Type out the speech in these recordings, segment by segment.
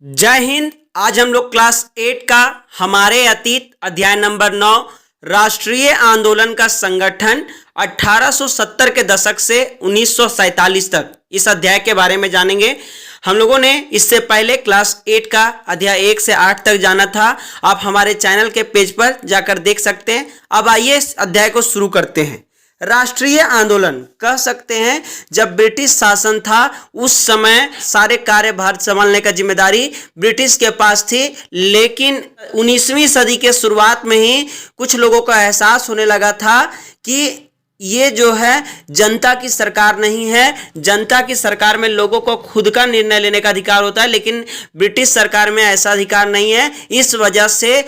जय हिंद। आज हम लोग क्लास 8 का हमारे अतीत अध्याय नंबर 9 राष्ट्रीय आंदोलन का संगठन 1870 के दशक से 1947 तक इस अध्याय के बारे में जानेंगे। हम लोगों ने इससे पहले क्लास 8 का अध्याय 1 से 8 तक जाना था। आप हमारे चैनल के पेज पर जाकर देख सकते हैं। अब आइए इस अध्याय को शुरू करते हैं। राष्ट्रीय आंदोलन कह सकते हैं, जब ब्रिटिश शासन था उस समय सारे कार्यभार संभालने का जिम्मेदारी ब्रिटिश के पास थी, लेकिन 19वीं सदी के शुरुआत में ही कुछ लोगों को एहसास होने लगा था कि ये जो है जनता की सरकार नहीं है। जनता की सरकार में लोगों को खुद का निर्णय लेने का अधिकार होता है, लेकिन ब्रिटिश सरकार में ऐसा अधिकार नहीं है। इस वजह से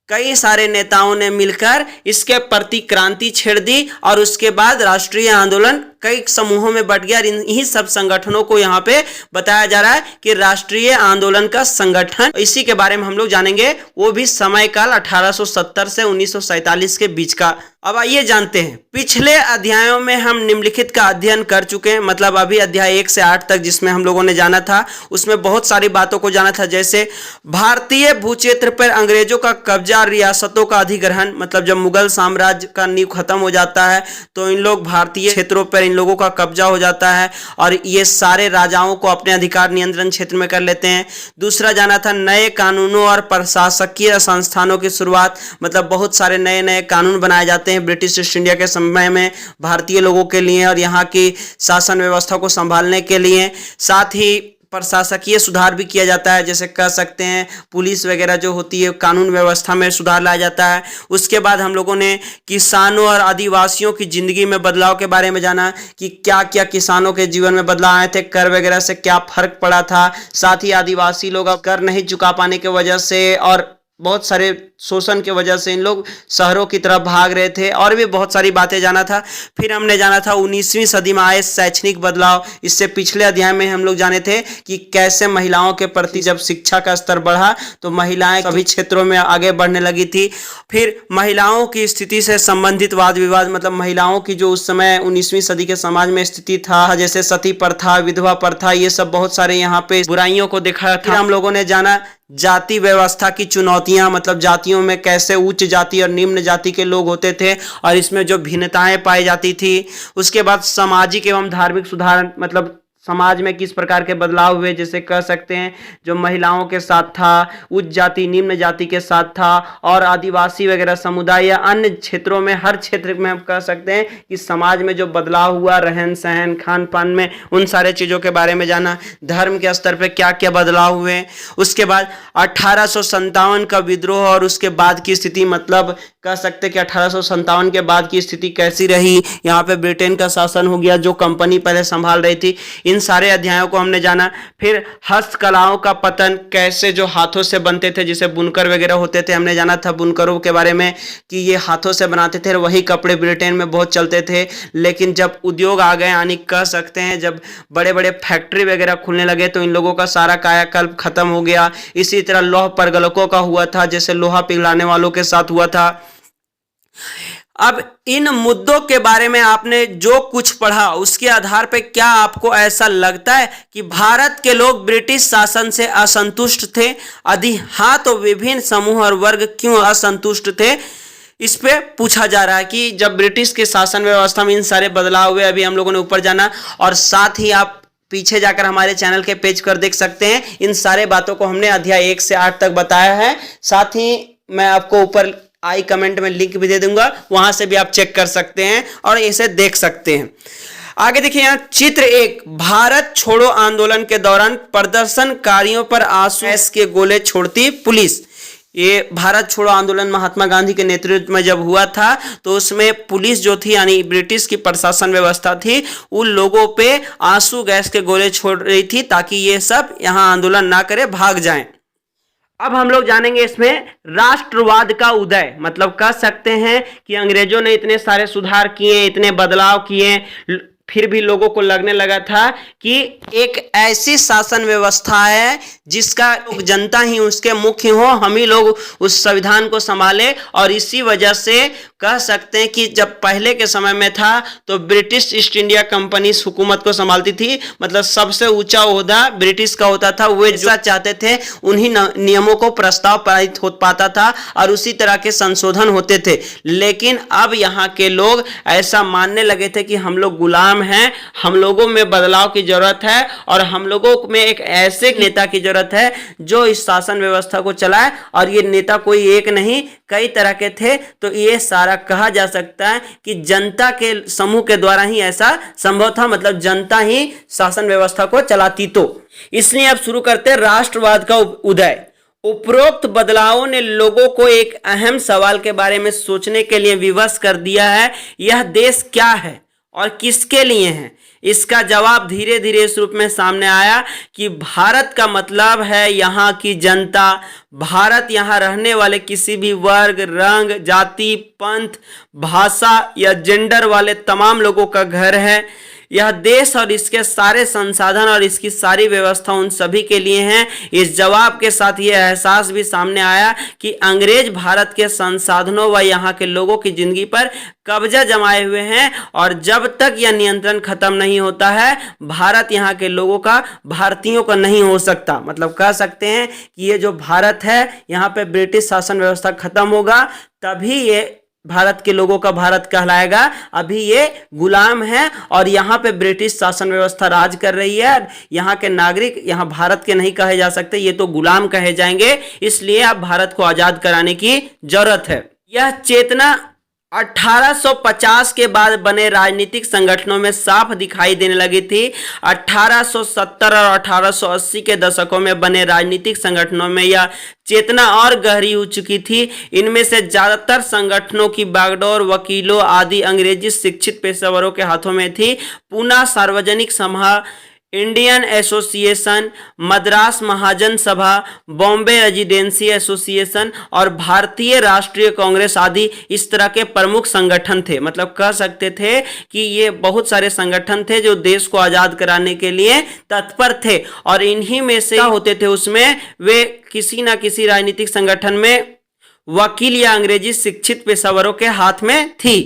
कई सारे नेताओं ने मिलकर इसके प्रति क्रांति छेड़ दी और उसके बाद राष्ट्रीय आंदोलन कई समूहों में बट गया। इन्हीं सब संगठनों को यहाँ पे बताया जा रहा है कि राष्ट्रीय आंदोलन का संगठन, इसी के बारे में हम लोग जानेंगे, वो भी समय काल 1870 से 1947 के बीच का। अब आइए जानते हैं। पिछले अध्यायों में हम निम्नलिखित का अध्ययन कर चुके हैं, मतलब अभी अध्याय 1 से 8 तक जिसमें हम लोगों ने जाना था उसमें बहुत सारी बातों को जाना था, जैसे भारतीय भूक्षेत्र पर अंग्रेजों का कब्जा, रियासतों का अधिग्रहण, मतलब जब मुगल साम्राज्य का नींव खत्म हो जाता है तो इन लोग भारतीय क्षेत्रों पर इन लोगों का कब्जा हो जाता है और ये सारे राजाओं को अपने अधिकार नियंत्रण क्षेत्र में कर लेते हैं। दूसरा जाना था नए कानूनों और प्रशासकीय संस्थानों की शुरुआत, मतलब बहुत सारे नए नए कानून बनाए जाते हैं ब्रिटिश ईस्ट इंडिया के समय में भारतीय लोगों के लिए और यहाँ की शासन व्यवस्था को संभालने के लिए। साथ ही प्रशासकीय सुधार भी किया जाता है, जैसे कह सकते हैं पुलिस वगैरह जो होती है, कानून व्यवस्था में सुधार लाया जाता है। उसके बाद हम लोगों ने किसानों और आदिवासियों की जिंदगी में बदलाव के बारे में जाना कि क्या क्या किसानों के जीवन में बदलाव आए थे, कर वगैरह से क्या फर्क पड़ा था। साथ ही आदिवासी लोग अब कर नहीं चुका पाने की वजह से और बहुत सारे शोषण की वजह से इन लोग शहरों की तरफ भाग रहे थे, और भी बहुत सारी बातें जाना था। फिर हमने जाना था 19वीं सदी में आए शैक्षणिक बदलाव। इससे पिछले अध्याय में हम लोग जाने थे कि कैसे महिलाओं के प्रति जब शिक्षा का स्तर बढ़ा तो महिलाएं सभी क्षेत्रों में आगे बढ़ने लगी थी। फिर महिलाओं की स्थिति से संबंधित वाद विवाद, मतलब महिलाओं की जो उस समय 19वीं सदी के समाज में स्थिति था, जैसे सती प्रथा, विधवा प्रथा, ये सब बहुत सारे यहाँ पे बुराइयों को देखा था। हम लोगों ने जाना जाति व्यवस्था की चुनौतियां, मतलब जातियों में कैसे उच्च जाति और निम्न जाति के लोग होते थे और इसमें जो भिन्नताएं पाई जाती थी। उसके बाद सामाजिक एवं धार्मिक सुधार, मतलब समाज में किस प्रकार के बदलाव हुए, जैसे कह सकते हैं जो महिलाओं के साथ था, उच्च जाति निम्न जाति के साथ था, और आदिवासी वगैरह समुदाय या अन्य क्षेत्रों में, हर क्षेत्र में हम कह सकते हैं कि समाज में जो बदलाव हुआ, रहन सहन खान पान में, उन सारे चीज़ों के बारे में जाना। धर्म के स्तर पर क्या क्या बदलाव हुए। उसके बाद 1857 का विद्रोह और उसके बाद की स्थिति, मतलब कह सकते हैं कि 1857 के बाद की स्थिति कैसी रही। यहाँ पे ब्रिटेन का शासन हो गया, जो कंपनी पहले संभाल रही थी। इन सारे अध्यायों को हमने जाना। फिर हस्तकलाओं का पतन, कैसे जो हाथों से बनते थे, जैसे बुनकर वगैरह होते थे, हमने जाना था बुनकरों के बारे में कि ये हाथों से बनाते थे, वही कपड़े ब्रिटेन में बहुत चलते थे। लेकिन जब उद्योग आ गए, यानी कह सकते हैं जब बड़े बड़े फैक्ट्री वगैरह खुलने लगे तो इन लोगों का सारा कायाकल्प खत्म हो गया। इसी तरह लौह परगलकों का हुआ था, जैसे लोहा पिघलाने वालों के साथ हुआ था। अब इन मुद्दों के बारे में आपने जो कुछ पढ़ा उसके आधार पर क्या आपको ऐसा लगता है कि भारत के लोग ब्रिटिश शासन से असंतुष्ट थे? यदि हाँ, तो विभिन्न समूह और वर्ग क्यों असंतुष्ट थे? इस पे पूछा जा रहा है कि जब ब्रिटिश के शासन व्यवस्था में इन सारे बदलाव हुए, अभी हम लोगों ने ऊपर जाना, और साथ ही आप पीछे जाकर हमारे चैनल के पेज पर देख सकते हैं। इन सारे बातों को हमने अध्याय 1 से 8 तक बताया है। साथ ही मैं आपको ऊपर आई कमेंट में लिंक भी दे दूंगा, वहां से भी आप चेक कर सकते हैं और इसे देख सकते हैं। आगे देखिए यहाँ चित्र 1, भारत छोड़ो आंदोलन के दौरान प्रदर्शनकारियों पर आंसू गैस के गोले छोड़ती पुलिस। ये भारत छोड़ो आंदोलन महात्मा गांधी के नेतृत्व में जब हुआ था तो उसमें पुलिस जो थी, यानी ब्रिटिश की प्रशासन व्यवस्था थी, उन लोगों पे आंसू गैस के गोले छोड़ रही थी ताकि ये सब यहाँ आंदोलन ना करे, भाग जाएं। अब हम लोग जानेंगे इसमें राष्ट्रवाद का उदय, मतलब कह सकते हैं कि अंग्रेजों ने इतने सारे सुधार किए, इतने बदलाव किए, फिर भी लोगों को लगने लगा था कि एक ऐसी शासन व्यवस्था है जिसका जनता ही उसके मुख्य हो, हम ही लोग उस संविधान को संभाले। और इसी वजह से कह सकते हैं कि जब पहले के समय में था तो ब्रिटिश ईस्ट इंडिया कंपनी हुकूमत को संभालती थी, मतलब सबसे ऊंचा ओहदा ब्रिटिश का होता था। वे जो चाहते थे उन्हीं नियमों को प्रस्ताव पारित हो पाता था और उसी तरह के संशोधन होते थे। लेकिन अब यहाँ के लोग ऐसा मानने लगे थे कि हम लोग गुलाम हैं, हम लोगों में बदलाव की जरूरत है और हम लोगों में एक ऐसे नेता की जरूरत है जो इस शासन व्यवस्था को चलाए। और ये नेता कोई एक नहीं, कई तरह के थे। तो ये सारा कहा जा सकता है कि जनता के समूह के द्वारा ही ऐसा संभव था, मतलब जनता ही शासन व्यवस्था को चलाती। तो इसलिए अब शुरू करते हैं राष्ट्रवाद का उदय। उपरोक्त बदलावों ने लोगों को एक अहम सवाल के बारे में सोचने के लिए विवश कर दिया है, यह देश क्या है और किसके लिए है। इसका जवाब धीरे धीरे इस रूप में सामने आया कि भारत का मतलब है यहाँ की जनता। भारत यहाँ रहने वाले किसी भी वर्ग, रंग, जाति, पंथ, भाषा या जेंडर वाले तमाम लोगों का घर है। यह देश और इसके सारे संसाधन और इसकी सारी व्यवस्था उन सभी के लिए हैं। इस जवाब के साथ यह एहसास भी सामने आया कि अंग्रेज भारत के संसाधनों व यहाँ के लोगों की जिंदगी पर कब्जा जमाए हुए हैं और जब तक यह नियंत्रण खत्म नहीं होता है भारत यहाँ के लोगों का, भारतीयों का नहीं हो सकता। मतलब कह सकते हैं कि ये जो भारत है यहाँ पे ब्रिटिश शासन व्यवस्था खत्म होगा तभी ये भारत के लोगों का भारत कहलाएगा। अभी ये गुलाम है और यहाँ पे ब्रिटिश शासन व्यवस्था राज कर रही है। यहाँ के नागरिक यहाँ भारत के नहीं कहे जा सकते, ये तो गुलाम कहे जाएंगे। इसलिए अब भारत को आजाद कराने की जरूरत है। यह चेतना 1850 के बाद बने राजनीतिक संगठनों में साफ दिखाई देने लगी थी। 1870 और 1880 के दशकों में बने राजनीतिक संगठनों में यह चेतना और गहरी हो चुकी थी। इनमें से ज्यादातर संगठनों की बागडोर वकीलों आदि अंग्रेजी शिक्षित पेशेवरों के हाथों में थी। पूना सार्वजनिक सभा, इंडियन एसोसिएशन, मद्रास महाजन सभा, बॉम्बे रेजिडेंसी एसोसिएशन और भारतीय राष्ट्रीय कांग्रेस आदि इस तरह के प्रमुख संगठन थे। मतलब कह सकते थे कि ये बहुत सारे संगठन थे जो देश को आजाद कराने के लिए तत्पर थे और इन्हीं में से होते थे उसमें वे किसी ना किसी राजनीतिक संगठन में वकील या अंग्रेजी शिक्षित पेशेवरों के हाथ में थी।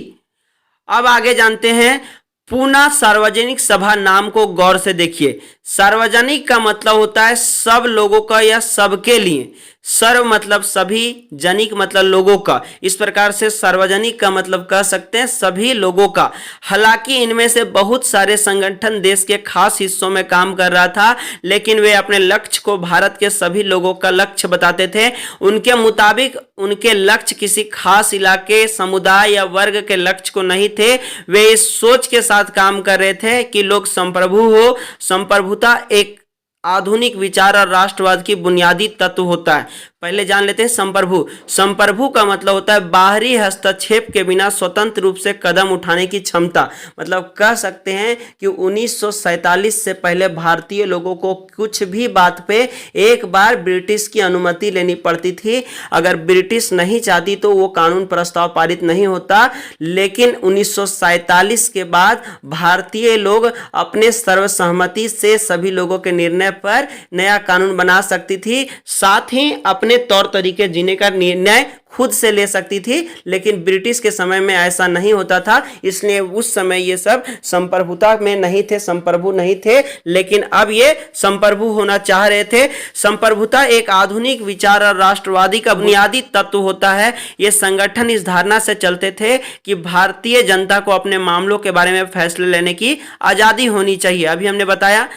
अब आगे जानते हैं। पूना सार्वजनिक सभा नाम को गौर से देखिए। सार्वजनिक का मतलब होता है सब लोगों का या सबके लिए। सर्व मतलब सभी, जनिक मतलब लोगों का। इस प्रकार से सार्वजनिक का मतलब कह सकते हैं सभी लोगों का। हालांकि इनमें से बहुत सारे संगठन देश के खास हिस्सों में काम कर रहा था, लेकिन वे अपने लक्ष्य को भारत के सभी लोगों का लक्ष्य बताते थे। उनके मुताबिक उनके लक्ष्य किसी खास इलाके, समुदाय या वर्ग के लक्ष्य को नहीं थे। वे इस सोच के साथ काम कर रहे थे कि लोग संप्रभु हो। संप्रभुता एक आधुनिक विचार और राष्ट्रवाद की बुनियादी तत्व होता है। पहले जान लेते हैं संप्रभु। संप्रभु का मतलब होता है बाहरी हस्तक्षेप के बिना स्वतंत्र रूप से कदम उठाने की क्षमता। मतलब कह सकते हैं कि 1947 से पहले भारतीय लोगों को कुछ भी बात पे एक बार ब्रिटिश की अनुमति लेनी पड़ती थी। अगर ब्रिटिश नहीं चाहती तो वो कानून प्रस्ताव पारित नहीं होता। लेकिन 1947 के बाद भारतीय लोग अपने सर्वसहमति से सभी लोगों के निर्णय पर नया कानून बना सकती थी, साथ ही अपने तौर तरीके जीने का निर्णय खुद से ले सकती थी। लेकिन ब्रिटिश के समय में ऐसा नहीं होता था, इसलिए उस समय ये सब संप्रभुता में नहीं थे, संप्रभु नहीं थे। लेकिन अब ये संप्रभु होना चाह रहे थे। संप्रभुता एक आधुनिक विचार और राष्ट्रवादी का बुनियादी तत्व होता है। ये संगठन इस धारणा से चलते थे कि भारतीय जनता को अपने मामलों के बारे में फैसले लेने की आजादी होनी चाहिए। अभी हमने बताया।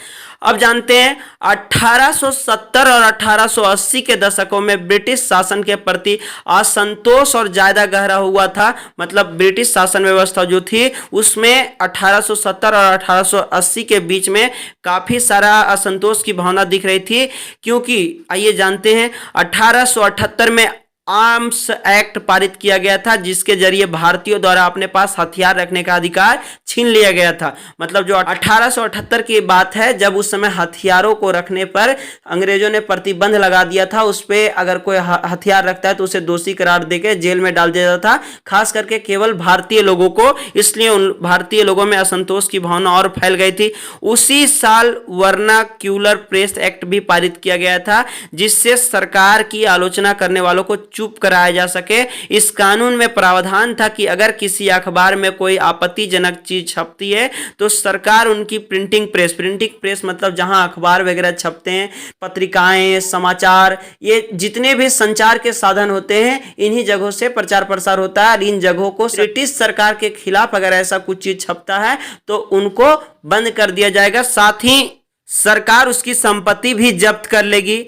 अब जानते हैं 1870 और 1880 के दशकों में ब्रिटिश शासन के प्रति असंतोष और ज्यादा गहरा हुआ था। मतलब ब्रिटिश शासन व्यवस्था जो थी उसमें 1870 और 1880 के बीच में काफी सारा असंतोष की भावना दिख रही थी। क्योंकि आइए जानते हैं 1878 में आर्म्स एक्ट पारित किया गया था, जिसके जरिए भारतीयों द्वारा अपने पास हथियार रखने का अधिकार छीन लिया गया था। मतलब जो 1878 की बात है, जब उस समय हथियारों को रखने पर अंग्रेजों ने प्रतिबंध लगा दिया था। उस पर अगर कोई हथियार रखता है तो उसे दोषी करार देकर जेल में डाल दिया जाता था, खास करके केवल भारतीय लोगों को। इसलिए उन भारतीय लोगों में असंतोष की भावना और फैल गई थी। उसी साल वर्नाक्यूलर प्रेस एक्ट भी पारित किया गया था, जिससे सरकार की आलोचना करने वालों को चुप कराया जा सके। इस कानून में प्रावधान था कि अगर किसी अखबार में कोई आपत्तिजनक चीज छपती है तो सरकार उनकी प्रिंटिंग प्रेस मतलब जहां अखबार वगैरह छपते हैं, पत्रिकाएं, समाचार, ये जितने भी संचार के साधन होते हैं, इन्हीं जगहों से प्रचार प्रसार होता है। और इन जगहों को ब्रिटिश सरकार के खिलाफ अगर ऐसा कुछ चीज छपता है तो उनको बंद कर दिया जाएगा, साथ ही सरकार उसकी संपत्ति भी जब्त कर लेगी।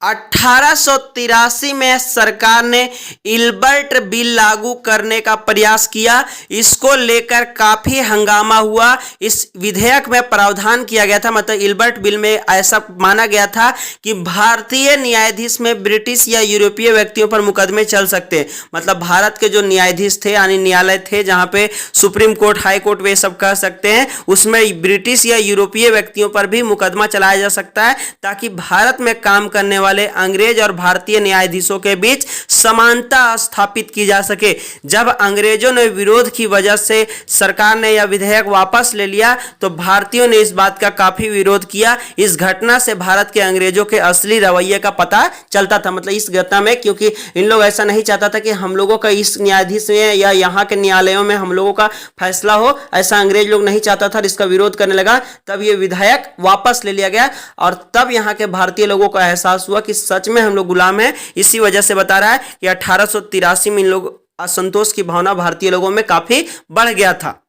1883 में सरकार ने इल्बर्ट बिल लागू करने का प्रयास किया। इसको लेकर काफी हंगामा हुआ। इस विधेयक में प्रावधान किया गया था, मतलब इल्बर्ट बिल में ऐसा माना गया था कि भारतीय न्यायाधीश में ब्रिटिश या यूरोपीय व्यक्तियों पर मुकदमे चल सकते हैं। मतलब भारत के जो न्यायाधीश थे, यानी न्यायालय थे जहां पे सुप्रीम कोर्ट, हाई कोर्ट वे सब कह सकते हैं, उसमें ब्रिटिश या यूरोपीय व्यक्तियों पर भी मुकदमा चलाया जा सकता है, ताकि भारत में काम करने वाले अंग्रेज और भारतीय न्यायाधीशों के बीच समानता स्थापित की जा सके। जब अंग्रेजों ने विरोध की वजह से सरकार ने यह विधेयक वापस ले लिया तो भारतीयों ने इस बात का काफी विरोध किया। इस घटना से भारत के अंग्रेजों के असली रवैये का पता चलता था। मतलब इस घटना में, क्योंकि इन लोग ऐसा नहीं चाहता था कि हम लोगों का इस न्यायाधीश में या यहाँ के न्यायालयों में हम लोगों का फैसला हो, ऐसा अंग्रेज लोग नहीं चाहता था, इसका विरोध करने लगा। तब ये विधेयक वापस ले लिया गया और तब यहाँ के भारतीय लोगों को एहसास हुआ कि सच में हम लोग गुलाम हैं। इसी वजह से बता रहा है कि 1883 में इन लोग असंतोष की भावना भारतीय लोगों में काफी बढ़ गया था।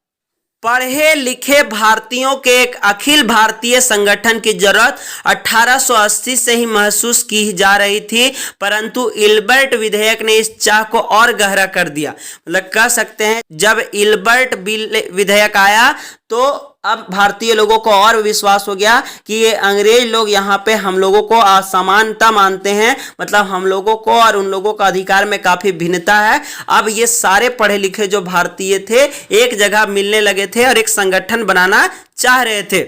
पढ़े लिखे भारतीयों के एक अखिल भारतीय संगठन की जरूरत 1880 से ही महसूस की जा रही थी, परंतु इल्बर्ट विधेयक ने इस चाह को और गहरा कर दिया। मतलब कह सकते हैं जब इल्बर्ट बिल विधेयक आया तो अब भारतीय लोगों को और विश्वास हो गया कि ये अंग्रेज लोग यहाँ पे हम लोगों को असमानता मानते हैं, मतलब हम लोगों को और उन लोगों का अधिकार में काफी भिन्नता है। अब ये सारे पढ़े लिखे जो भारतीय थे एक जगह मिलने लगे थे और एक संगठन बनाना चाह रहे थे।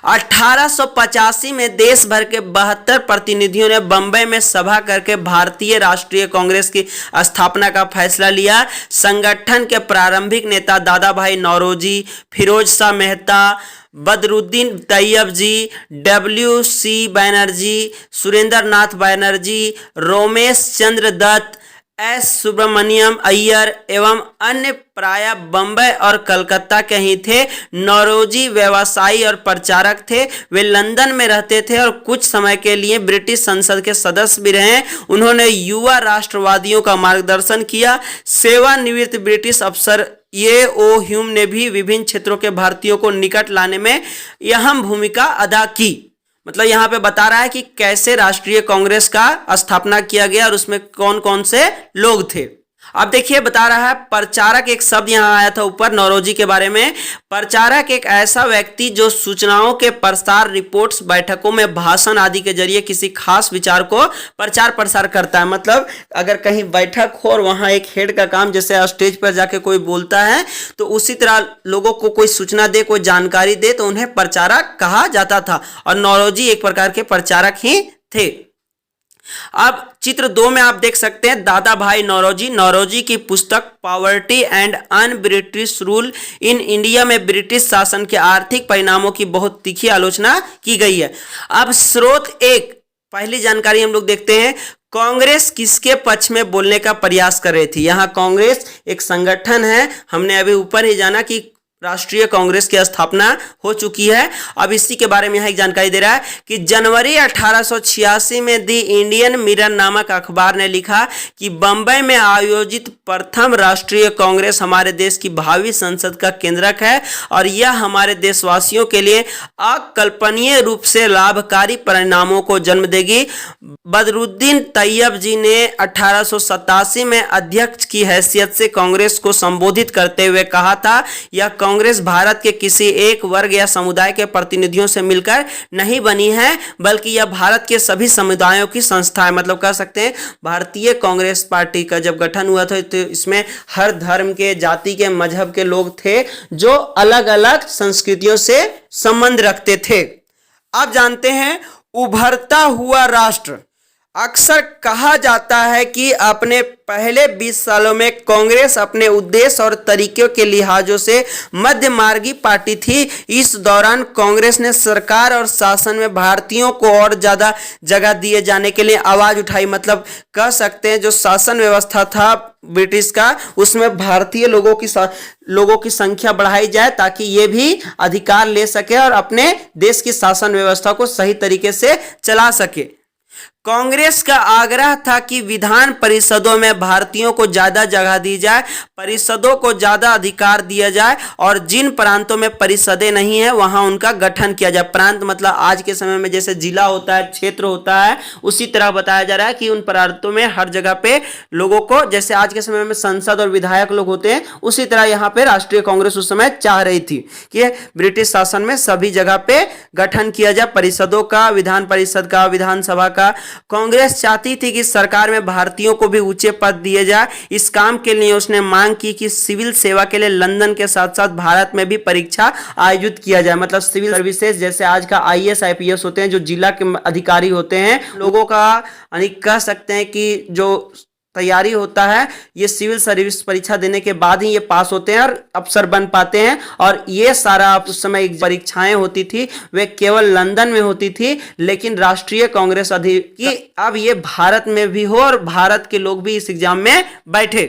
1885 में देश भर के 72 प्रतिनिधियों ने बंबई में सभा करके भारतीय राष्ट्रीय कांग्रेस की स्थापना का फैसला लिया। संगठन के प्रारंभिक नेता दादा भाई नौरोजी, फिरोज शाह मेहता, बदरुद्दीन तैयब जी, WC बैनर्जी, सुरेंद्र नाथ बैनर्जी, रोमेश चंद्र दत्त, S सुब्रमण्यम अय्यर एवं अन्य प्राय बंबई और कलकत्ता के ही थे। नौरोजी व्यवसायी और प्रचारक थे। वे लंदन में रहते थे और कुछ समय के लिए ब्रिटिश संसद के सदस्य भी रहे। उन्होंने युवा राष्ट्रवादियों का मार्गदर्शन किया। सेवानिवृत्त ब्रिटिश अफसर A.O. ह्यूम ने भी विभिन्न क्षेत्रों के भारतीयों को निकट लाने में अहम भूमिका अदा की। मतलब यहाँ पे बता रहा है कि कैसे राष्ट्रीय कांग्रेस का स्थापना किया गया और उसमें कौन कौन से लोग थे। अब देखिए बता रहा है प्रचारक, एक शब्द यहाँ आया था ऊपर नौरोजी के बारे में। प्रचारक एक ऐसा व्यक्ति जो सूचनाओं के प्रसार, रिपोर्ट्स, बैठकों में भाषण आदि के जरिए किसी खास विचार को प्रचार प्रसार करता है। मतलब अगर कहीं बैठक हो और वहाँ एक हेड का काम, जैसे स्टेज पर जाके कोई बोलता है तो उसी तरह लोगों को कोई सूचना दे, कोई जानकारी दे, तो उन्हें प्रचारक कहा जाता था और नौरोजी एक प्रकार के प्रचारक ही थे। अब चित्र 2 में आप देख सकते हैं दादा भाई नौरोजी। नौरोजी की पुस्तक poverty and un British rule in India में ब्रिटिश शासन के आर्थिक परिणामों की बहुत तीखी आलोचना की गई है। अब स्रोत 1, पहली जानकारी हम लोग देखते हैं, कांग्रेस किसके पक्ष में बोलने का प्रयास कर रही थी। यहाँ कांग्रेस एक संगठन है, हमने अभी ऊपर ही जाना कि राष्ट्रीय कांग्रेस की स्थापना हो चुकी है। अब इसी के बारे में यहाँ एक जानकारी दे रहा है कि जनवरी 1886 में दी इंडियन मिरर नामक अखबार ने लिखा कि बंबई में आयोजित प्रथम राष्ट्रीय कांग्रेस हमारे देश की भावी संसद का केंद्रक है और यह हमारे देशवासियों के लिए अकल्पनीय रूप से लाभकारी परिणामों को जन्म देगी। बदरुद्दीन तैयब जी ने 1887 में अध्यक्ष की हैसियत से कांग्रेस को संबोधित करते हुए कहा था, यह कांग्रेस भारत के किसी एक वर्ग या समुदाय के प्रतिनिधियों से मिलकर नहीं बनी है, बल्कि यह भारत के सभी समुदायों की संस्था है। मतलब कह सकते हैं भारतीय कांग्रेस पार्टी का जब गठन हुआ था तो इसमें हर धर्म के, जाति के, मजहब के लोग थे जो अलग अलग संस्कृतियों से संबंध रखते थे। अब जानते हैं उभरता हुआ राष्ट्र। अक्सर कहा जाता है कि अपने पहले 20 सालों में कांग्रेस अपने उद्देश्य और तरीकों के लिहाजों से मध्यमार्गी पार्टी थी। इस दौरान कांग्रेस ने सरकार और शासन में भारतीयों को और ज़्यादा जगह दिए जाने के लिए आवाज़ उठाई। मतलब कह सकते हैं जो शासन व्यवस्था था ब्रिटिश का, उसमें भारतीय लोगों की संख्या बढ़ाई जाए ताकि ये भी अधिकार ले सके और अपने देश की शासन व्यवस्था को सही तरीके से चला सके। कांग्रेस का आग्रह था कि विधान परिषदों में भारतीयों को ज़्यादा जगह दी जाए, परिषदों को ज़्यादा अधिकार दिया जाए और जिन प्रांतों में परिषदें नहीं है वहां उनका गठन किया जाए। प्रांत मतलब आज के समय में जैसे जिला होता है, क्षेत्र होता है, उसी तरह बताया जा रहा है कि उन प्रांतों में हर जगह पे लोगों को, जैसे आज के समय में संसद और विधायक लोग होते हैं, उसी तरह यहाँ पे राष्ट्रीय कांग्रेस उस समय चाह रही थी कि ब्रिटिश शासन में सभी जगह पे गठन किया जाए, परिषदों का, विधान परिषद का, विधानसभा का। कांग्रेस चाहती थी कि सरकार में भारतीयों को भी ऊंचे पद दिए जाए। इस काम के लिए उसने मांग की कि सिविल सेवा के लिए लंदन के साथ साथ भारत में भी परीक्षा आयोजित किया जाए। मतलब सिविल सर्विसेज जैसे आज का आईएएस आईपीएस होते हैं, जो जिला के अधिकारी होते हैं, लोगों का कह सकते हैं कि जो तैयारी होता है ये सिविल सर्विस परीक्षा देने के बाद ही ये पास होते हैं और अफसर बन पाते हैं। और ये सारा उस समय परीक्षाएं होती थी वे केवल लंदन में होती थी, लेकिन राष्ट्रीय कांग्रेस कि अब ये भारत में भी हो और भारत के लोग भी इस एग्जाम में बैठे।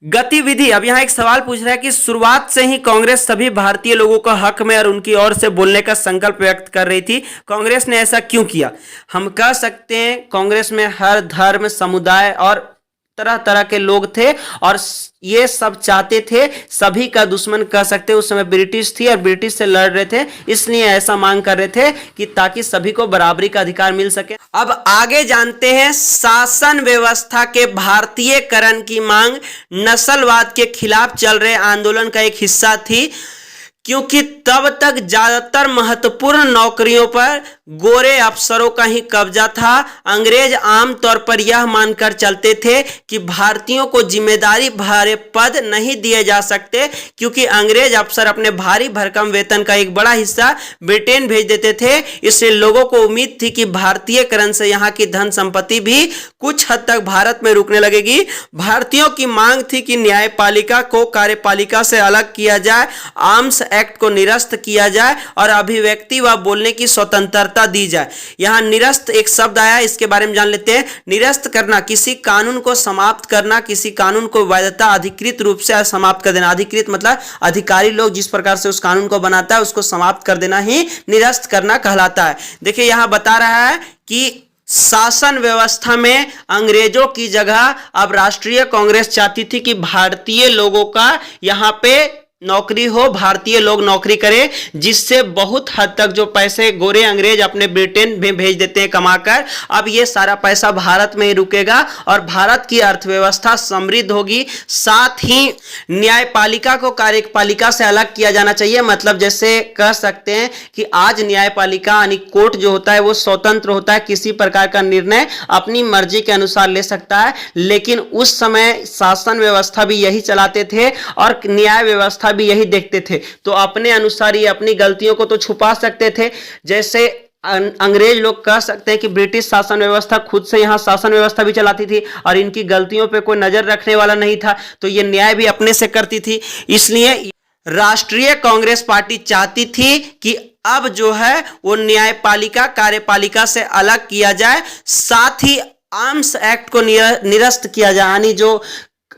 गतिविधि, अब यहाँ एक सवाल पूछ रहा है कि शुरुआत से ही कांग्रेस सभी भारतीय लोगों का हक में और उनकी ओर से बोलने का संकल्प व्यक्त कर रही थी। कांग्रेस ने ऐसा क्यों किया? हम कह सकते हैं कांग्रेस में हर धर्म, समुदाय और तरह तरह के लोग थे और ये सब चाहते थे, सभी का दुश्मन कह सकते हैं उस समय ब्रिटिश थी और ब्रिटिश से लड़ रहे थे, इसलिए ऐसा मांग कर रहे थे कि ताकि सभी को बराबरी का अधिकार मिल सके। अब आगे जानते हैं शासन व्यवस्था के भारतीयकरण की मांग नस्लवाद के खिलाफ चल रहे आंदोलन का एक हिस्सा थी, क्योंकि तब तक ज्यादातर महत्वपूर्ण नौकरियों पर गोरे अफसरों का ही कब्जा था। अंग्रेज आमतौर पर यह मानकर चलते थे कि भारतीयों को जिम्मेदारी भरे पद नहीं दिए जा सकते, क्योंकि अंग्रेज अफसर अपने भारी भरकम वेतन का एक बड़ा हिस्सा ब्रिटेन भेज देते थे। इससे लोगों को उम्मीद थी कि भारतीयकरण से यहाँ की धन संपत्ति भी कुछ हद तक भारत में रुकने लगेगी। भारतीयों की मांग थी कि न्यायपालिका को कार्यपालिका से अलग किया जाए, आर्म्स एक्ट को निरस्त किया जाए और अभिव्यक्ति व बोलने की स्वतंत्रता दी जाए। यहां निरस्त एक शब्द आया, इसके बारे में जान लेते हैं। निरस्त करना, किसी कानून को समाप्त करना, किसी कानून को वैधता अधिकृत रूप से समाप्त कर देना। अधिकृत मतलब अधिकारी लोग जिस प्रकार से उस कानून को बनाता है उसको समाप्त कर देना ही निरस्त करना कहलाता है। देखिए यहां बता रहा है कि शासन व्यवस्था में अंग्रेजों की जगह अब राष्ट्रीय कांग्रेस चाहती थी कि भारतीय लोगों का यहां पे नौकरी हो, भारतीय लोग नौकरी करें, जिससे बहुत हद तक जो पैसे गोरे अंग्रेज अपने ब्रिटेन में भेज देते हैं कमाकर, अब ये सारा पैसा भारत में ही रुकेगा और भारत की अर्थव्यवस्था समृद्ध होगी। साथ ही न्यायपालिका को कार्यपालिका से अलग किया जाना चाहिए। मतलब जैसे कह सकते हैं कि आज न्यायपालिका यानी कोर्ट जो होता है वो स्वतंत्र होता है, किसी प्रकार का निर्णय अपनी मर्जी के अनुसार ले सकता है, लेकिन उस समय शासन व्यवस्था भी यही चलाते थे और न्याय व्यवस्था भी यही देखते थे, तो अपने अनुसार ही अपनी गलतियों को तो छुपा सकते थे। जैसे अंग्रेज लोग कह सकते हैं कि ब्रिटिश शासन व्यवस्था खुद से यहाँ शासन व्यवस्था भी चलाती थी और इनकी गलतियों पे कोई नजर रखने वाला नहीं था, तो ये न्याय भी अपने से करती थी। इसलिए राष्ट्रीय कांग्रेस पार्टी चाहती थी कि अब जो है वो न्यायपालिका कार्यपालिका से अलग किया जाए, साथ ही आर्म्स एक्ट को निरस्त किया जाए, यानी जो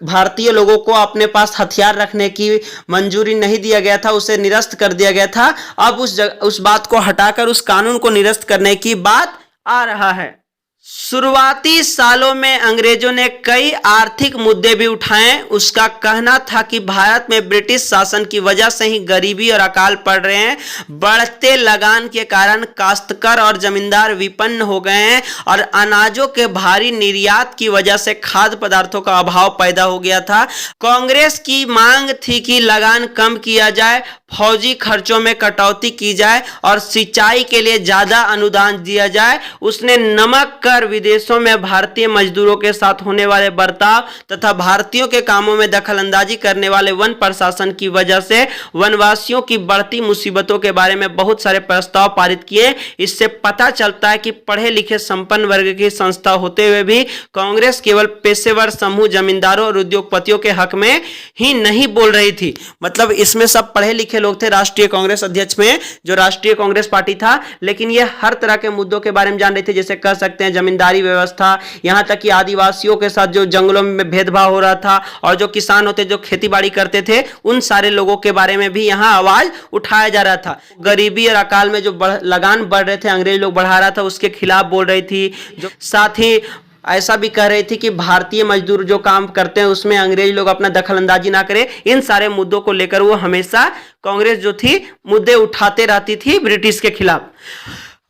भारतीय लोगों को अपने पास हथियार रखने की मंजूरी नहीं दिया गया था उसे निरस्त कर दिया गया था। अब उस बात को हटाकर उस कानून को निरस्त करने की बात आ रहा है। शुरुआती सालों में अंग्रेजों ने कई आर्थिक मुद्दे भी उठाए। उसका कहना था कि भारत में ब्रिटिश शासन की वजह से ही गरीबी और अकाल पड़ रहे हैं। बढ़ते लगान के कारण काश्तकार और जमींदार विपन्न हो गए हैं और अनाजों के भारी निर्यात की वजह से खाद्य पदार्थों का अभाव पैदा हो गया था। कांग्रेस की मांग थी कि लगान कम किया जाए, फौजी खर्चों में कटौती की जाए और सिंचाई के लिए ज्यादा अनुदान दिया जाए। उसने नमक कर, विदेशों में भारतीय मजदूरों के साथ होने वाले बर्ताव तथा भारतीयों के कामों में दखलंदाजी करने वाले वन प्रशासन की वजह से वनवासियों की बढ़ती मुसीबतों के बारे में बहुत सारे प्रस्ताव पारित किए। इससे पता चलता है कि पढ़े लिखे संपन्न वर्ग की संस्था होते हुए भी कांग्रेस केवल पेशेवर समूह जमींदारों और उद्योगपतियों के हक में ही नहीं बोल रही थी। मतलब इसमें सब पढ़े लिखे लोग थे राष्ट्रीय कांग्रेस अध्यक्ष में, जो राष्ट्रीय कांग्रेस पार्टी था, लेकिन ये हर तरह के मुद्दों के बारे में जान रहे थे, जैसे कह सकते हैं जमींदारी व्यवस्था, यहां तक कि आदिवासियों के साथ जो जंगलों में भेदभाव हो रहा था और जो किसान होते जो खेतीबाड़ी करते थे उन सारे लोगों के बारे में भी यहां आवाज उठाया जा रहा था। गरीबी और अकाल में जो लगान बढ़ रहे थे, अंग्रेज लोग बढ़ा रहा था, उसके खिलाफ बोल रही थी। जो साथ ही ऐसा भी कह रही थी कि भारतीय मजदूर जो काम करते हैं उसमें अंग्रेज लोग अपना दखलंदाजी ना करें। इन सारे मुद्दों को लेकर वो हमेशा कांग्रेस जो थी मुद्दे उठाते रहती थी ब्रिटिश के खिलाफ।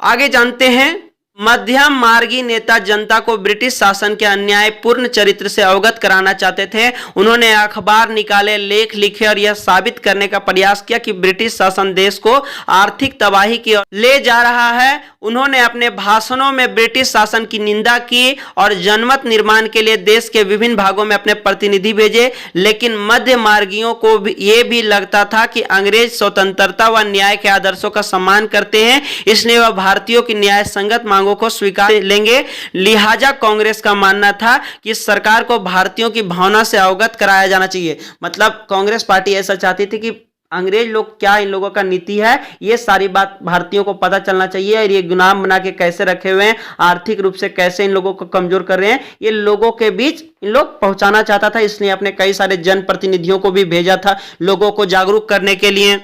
आगे जानते हैं, मध्यम मार्गी नेता जनता को ब्रिटिश शासन के अन्यायपूर्ण चरित्र से अवगत कराना चाहते थे। उन्होंने अखबार निकाले, लेख लिखे और यह साबित करने का प्रयास किया कि ब्रिटिश शासन देश को आर्थिक तबाही की ओर ले जा रहा है। उन्होंने अपने भाषणों में ब्रिटिश शासन की निंदा की और जनमत निर्माण के लिए देश के विभिन्न भागों में अपने प्रतिनिधि भेजे। लेकिन मध्य मार्गियों को यह भी लगता था कि अंग्रेज स्वतंत्रता व न्याय के आदर्शों का सम्मान करते हैं, इसलिए वह भारतीयों की न्याय संगत मांगों को स्वीकार लेंगे। लिहाजा कांग्रेस का मानना था कि सरकार को भारतीयों की भावना से अवगत कराया जाना चाहिए। मतलब कांग्रेस पार्टी ऐसा चाहती थी कि अंग्रेज लोग क्या, इन लोगों का नीति है, ये सारी बात भारतीयों को पता चलना चाहिए और ये गुलाम बना के कैसे रखे हुए हैं, आर्थिक रूप से कैसे इन लोगों को कमजोर कर रहे हैं, ये लोगों के बीच इन लोग पहुंचाना चाहता था। इसलिए अपने कई सारे जनप्रतिनिधियों को भी भेजा था लोगों को जागरूक करने के लिए।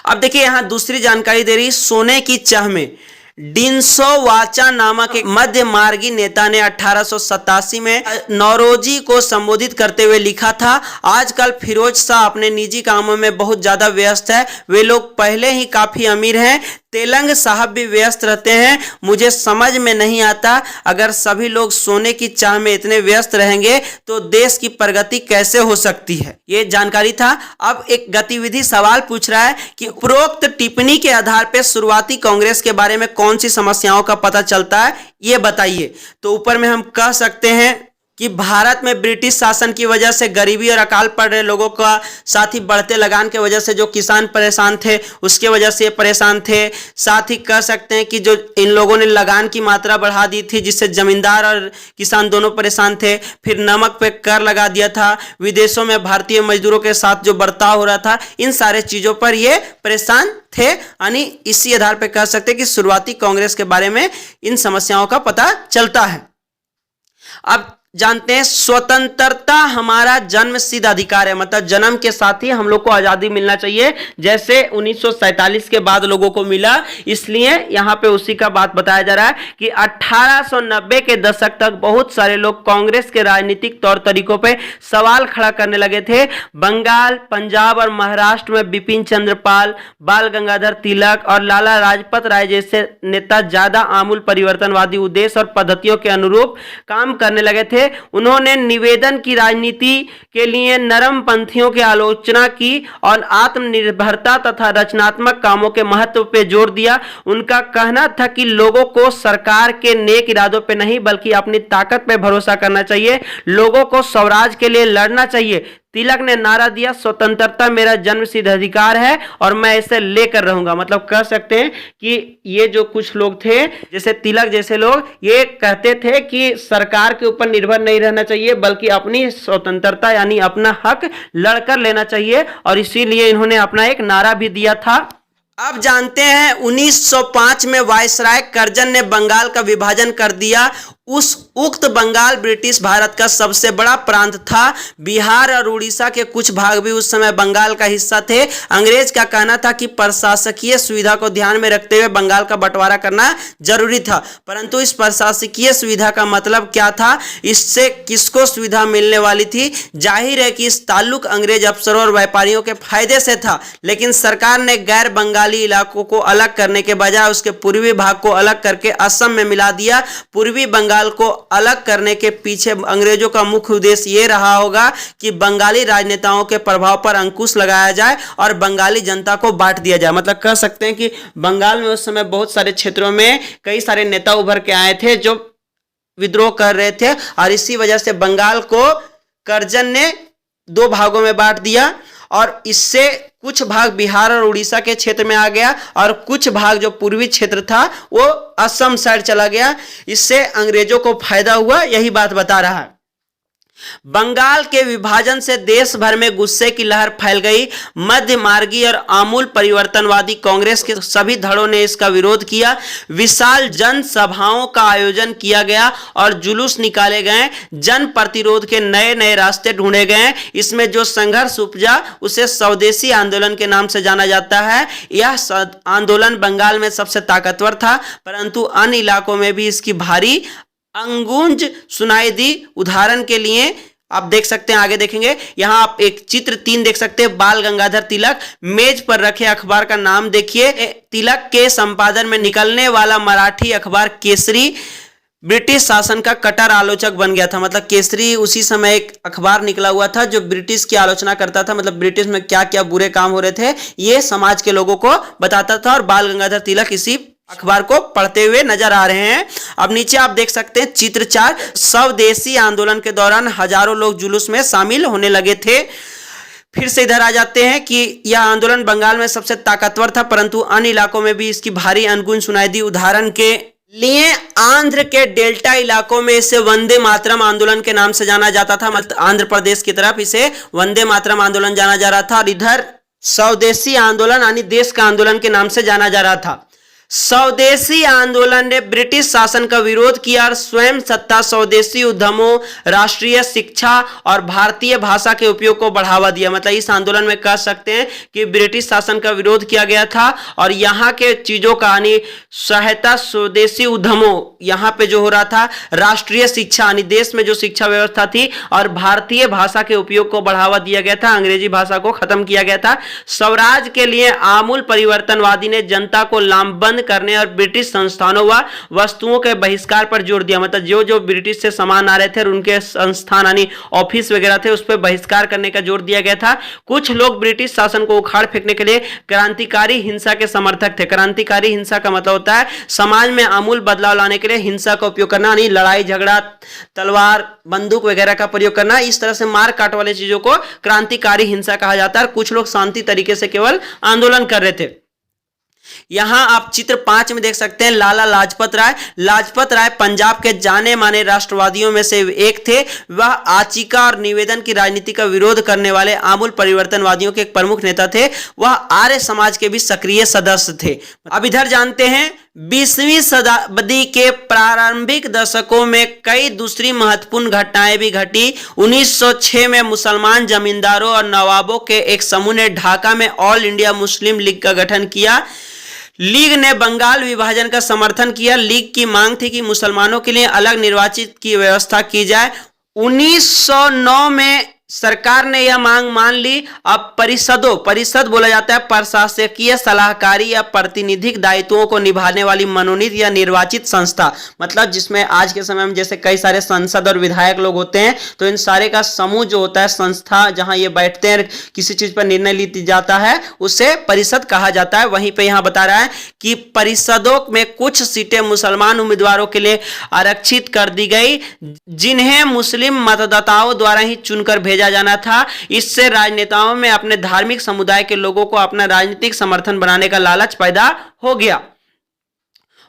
अब देखिए यहां दूसरी जानकारी दे रही, सोने की चाह में डिंसो वाचा नामक एक मध्य मार्गी नेता ने 1887 में नौरोजी को संबोधित करते हुए लिखा था, आजकल फिरोज शाह अपने निजी कामों में बहुत ज्यादा व्यस्त है, वे लोग पहले ही काफी अमीर हैं, तेलंग साहब भी व्यस्त रहते हैं। मुझे समझ में नहीं आता अगर सभी लोग सोने की चाह में इतने व्यस्त रहेंगे तो देश की प्रगति कैसे हो सकती है। ये जानकारी था। अब एक गतिविधि सवाल पूछ रहा है कि उपरोक्त टिप्पणी के आधार पर शुरुआती कांग्रेस के बारे में कौन सी समस्याओं का पता चलता है, ये बताइए। तो ऊपर में हम कह सकते हैं कि भारत में ब्रिटिश शासन की वजह से गरीबी और अकाल पड़ रहे लोगों का, साथ ही बढ़ते लगान के वजह से जो किसान परेशान थे उसके वजह से परेशान थे। साथ ही कह सकते हैं कि जो इन लोगों ने लगान की मात्रा बढ़ा दी थी जिससे जमींदार और किसान दोनों परेशान थे। फिर नमक पे कर लगा दिया था, विदेशों में भारतीय मजदूरों के साथ जो बर्ताव हो रहा था, इन सारे चीजों पर ये परेशान थे। यानी इसी आधार पर कह सकते हैं कि शुरुआती कांग्रेस के बारे में इन समस्याओं का पता चलता है। अब जानते हैं, स्वतंत्रता हमारा जन्म सिद्ध अधिकार है। मतलब जन्म के साथ ही हम लोग को आजादी मिलना चाहिए, जैसे 1947 के बाद लोगों को मिला। इसलिए यहां पे उसी का बात बताया जा रहा है कि 1890 के दशक तक बहुत सारे लोग कांग्रेस के राजनीतिक तौर तरीकों पे सवाल खड़ा करने लगे थे। बंगाल, पंजाब और महाराष्ट्र में बिपिन चंद्र पाल, बाल गंगाधर तिलक और लाला लाजपत राय जैसे नेता ज्यादा आमूल परिवर्तनवादी उद्देश्य और पद्धतियों के अनुरूप काम करने लगे थे। उन्होंने निवेदन की राजनीति के लिए नरम पंथियों की आलोचना की और आत्मनिर्भरता तथा रचनात्मक कामों के महत्व पर जोर दिया। उनका कहना था कि लोगों को सरकार के नेक इरादों पर नहीं बल्कि अपनी ताकत पर भरोसा करना चाहिए, लोगों को स्वराज के लिए लड़ना चाहिए। तिलक ने नारा दिया, स्वतंत्रता मेरा जन्मसिद्ध अधिकार है और मैं इसे लेकर रहूंगा। मतलब कह सकते हैं कि ये जो कुछ लोग थे, जैसे तिलक जैसे लोग, ये कहते थे कि सरकार के ऊपर निर्भर नहीं रहना चाहिए बल्कि अपनी स्वतंत्रता यानी अपना हक लड़कर लेना चाहिए, और इसीलिए इन्होंने अपना एक नारा भी दिया था। अब जानते हैं 1905 में वायसराय कर्जन ने बंगाल का विभाजन कर दिया। उस उक्त बंगाल ब्रिटिश भारत का सबसे बड़ा प्रांत था। बिहार और उड़ीसा के कुछ भाग भी उस समय बंगाल का हिस्सा थे। अंग्रेज का कहना था कि प्रशासकीय सुविधा को ध्यान में रखते हुए बंगाल का बंटवारा करना जरूरी था, परंतु इस प्रशासकीय सुविधा का मतलब क्या था, इससे किसको सुविधा मिलने वाली थी? जाहिर है कि इस ताल्लुक अंग्रेज अफसरों और व्यापारियों के फायदे से था। लेकिन सरकार ने गैर बंगाली इलाकों को अलग करने के बजाय उसके पूर्वी भाग को अलग करके असम में मिला दिया। पूर्वी बंगाल बंगाल को अलग करने के पीछे अंग्रेजों का मुख्य उद्देश्य ये रहा होगा कि बंगाली राजनेताओं के प्रभाव पर अंकुश लगाया जाए और बंगाली जनता को बांट दिया जाए। मतलब कह सकते हैं कि बंगाल में उस समय बहुत सारे क्षेत्रों में कई सारे नेता उभर के आए थे जो विद्रोह कर रहे थे, और इसी वजह से बंगाल को कर्जन ने दो भागों में बांट दिया, और इससे कुछ भाग बिहार और उड़ीसा के क्षेत्र में आ गया और कुछ भाग जो पूर्वी क्षेत्र था वो असम साइड चला गया। इससे अंग्रेजों को फायदा हुआ, यही बात बता रहा है। बंगाल के विभाजन से देश भर में गुस्से की लहर फैल गई। मध्य मार्गी और आमूल परिवर्तनवादी कांग्रेस के सभी धड़ों ने इसका विरोध किया। विशाल जन सभाओं का आयोजन किया गया और जुलूस निकाले गए। जन प्रतिरोध के नए नए रास्ते ढूंढे गए। इसमें जो संघर्ष उपजा उसे स्वदेशी आंदोलन के नाम से जाना जाता है। यह आंदोलन बंगाल में सबसे ताकतवर था, परंतु अन्य इलाकों में भी इसकी भारी अंगूंज सुनाई दी। उदाहरण के लिए आप देख सकते हैं, आगे देखेंगे, यहां आप एक चित्र 3 देख सकते हैं। बाल गंगाधर तिलक, मेज पर रखे अखबार का नाम देखिए। तिलक के संपादन में निकलने वाला मराठी अखबार केसरी ब्रिटिश शासन का कट्टर आलोचक बन गया था। मतलब केसरी उसी समय एक अखबार निकला हुआ था जो ब्रिटिश की आलोचना करता था, मतलब ब्रिटिश में क्या क्या बुरे काम हो रहे थे ये समाज के लोगों को बताता था, और बाल गंगाधर तिलक इसी अखबार को पढ़ते हुए नजर आ रहे हैं। अब नीचे आप देख सकते हैं चित्र 4। स्वदेशी आंदोलन के दौरान हजारों लोग जुलूस में शामिल होने लगे थे। फिर से इधर आ जाते हैं कि यह आंदोलन बंगाल में सबसे ताकतवर था, परंतु अन्य इलाकों में भी इसकी भारी अनगुंज सुनाई दी। उदाहरण के लिए आंध्र के डेल्टा इलाकों में इसे वंदे मातरम आंदोलन के नाम से जाना जाता था। मतलब आंध्र प्रदेश की तरफ इसे वंदे मातरम आंदोलन जाना जा रहा था, और इधर स्वदेशी आंदोलन यानी देश का आंदोलन के नाम से जाना जा रहा था। स्वदेशी आंदोलन ने ब्रिटिश शासन का विरोध किया और स्वयं सत्ता, स्वदेशी उद्यमों, राष्ट्रीय शिक्षा और भारतीय भाषा के उपयोग को बढ़ावा दिया। मतलब इस आंदोलन में कह सकते हैं कि ब्रिटिश शासन का विरोध किया गया था और यहाँ के चीजों का यानी सहायता, स्वदेशी उद्यमों, यहाँ पे जो हो रहा था, राष्ट्रीय शिक्षा यानी देश में जो शिक्षा व्यवस्था थी, और भारतीय भाषा के उपयोग को बढ़ावा दिया गया था। अंग्रेजी भाषा को खत्म किया गया था। स्वराज के लिए आमूल परिवर्तनवादी ने जनता को लामबंद करने और ब्रिटिश संस्थानों व वस्तुओं के बहिष्कार पर जोर दिया। मतलब जो जो ब्रिटिश से सामान आ रहे थे और उनके संस्थान यानी ऑफिस वगैरह थे उस पर बहिष्कार करने का जोर दिया गया था। कुछ लोग ब्रिटिश शासन को उखाड़ फेंकने के लिए क्रांतिकारी हिंसा के समर्थक थे। क्रांतिकारी हिंसा का मतलब होता है समाज में आमूल बदलाव लाने के लिए हिंसा का उपयोग करना, यानी लड़ाई झगड़ा, तलवार, बंदूक वगैरह का प्रयोग करना। इस तरह से मार काट वाले चीजों को क्रांतिकारी हिंसा कहा जाता है। कुछ लोग शांति तरीके से केवल आंदोलन कर रहे थे। यहां आप चित्र 5 में देख सकते हैं लाला लाजपत राय। लाजपत राय पंजाब के जाने माने राष्ट्रवादियों में से एक थे। वह आचिका और निवेदन की राजनीति का विरोध करने वाले आमूल परिवर्तनवादियों के एक प्रमुख नेता थे। वह आर्य समाज के भी सक्रिय सदस्य थे। अब इधर जानते हैं 20वीं शताब्दी के प्रारंभिक दशकों में कई दूसरी महत्वपूर्ण घटनाएं भी घटी। 1906 में मुसलमान जमींदारों और नवाबों के एक समूह ने ढाका में ऑल इंडिया मुस्लिम लीग का गठन किया। लीग ने बंगाल विभाजन का समर्थन किया। लीग की मांग थी कि मुसलमानों के लिए अलग निर्वाचित की व्यवस्था की जाए। 1909 में सरकार ने यह मांग मान ली। अब परिषद बोला जाता है प्रशासकीय सलाहकारी या प्रतिनिधिक दायित्वों को निभाने वाली मनोनीत या निर्वाचित संस्था। मतलब जिसमें आज के समय में जैसे कई सारे सांसद और विधायक लोग होते हैं, तो इन सारे का समूह जो होता है, संस्था जहां ये बैठते हैं, किसी चीज पर निर्णय लिया जाता है, उसे परिषद कहा जाता है। वहीं पे यहां बता रहा है कि परिषदों में कुछ सीटें मुसलमान उम्मीदवारों के लिए आरक्षित कर दी गई, जिन्हें मुस्लिम मतदाताओं द्वारा ही चुनकर भेजा जाना था। इससे राजनेताओं में अपने धार्मिक समुदाय के लोगों को अपना राजनीतिक समर्थन बनाने का लालच पैदा हो गया।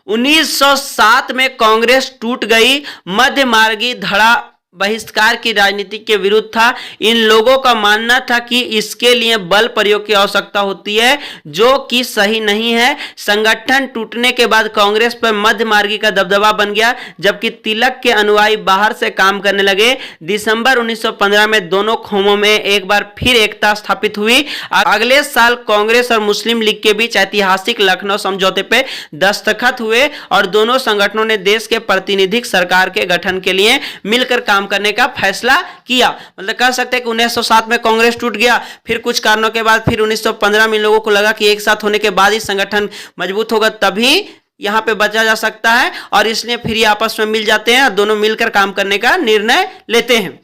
1907 में कांग्रेस टूट गई। मध्य मार्गी धड़ा बहिष्कार की राजनीति के विरुद्ध था। इन लोगों का मानना था कि इसके लिए बल प्रयोग की आवश्यकता होती है, जो कि सही नहीं है। संगठन टूटने के बाद कांग्रेस पर मध्य मार्गी का दबदबा बन गया, जबकि तिलक के अनुयायी बाहर से काम करने लगे। दिसंबर 1915 में दोनों खोमों में एक बार फिर एकता स्थापित हुई। अगले साल कांग्रेस और मुस्लिम लीग के बीच ऐतिहासिक लखनऊ समझौते पे दस्तखत हुए और दोनों संगठनों ने देश के प्रतिनिधिक सरकार के गठन के लिए मिलकर काम करने का फैसला किया। मतलब कह सकते हैं कि 1907 में कांग्रेस टूट गया, फिर कुछ कारणों के बाद फिर 1915 में लोगों को लगा कि एक साथ होने के बाद ही संगठन मजबूत होगा, तभी यहाँ पे बचा जा सकता है और इसलिए फिर ये आपस में मिल जाते हैं और दोनों मिलकर काम करने का निर्णय लेते हैं।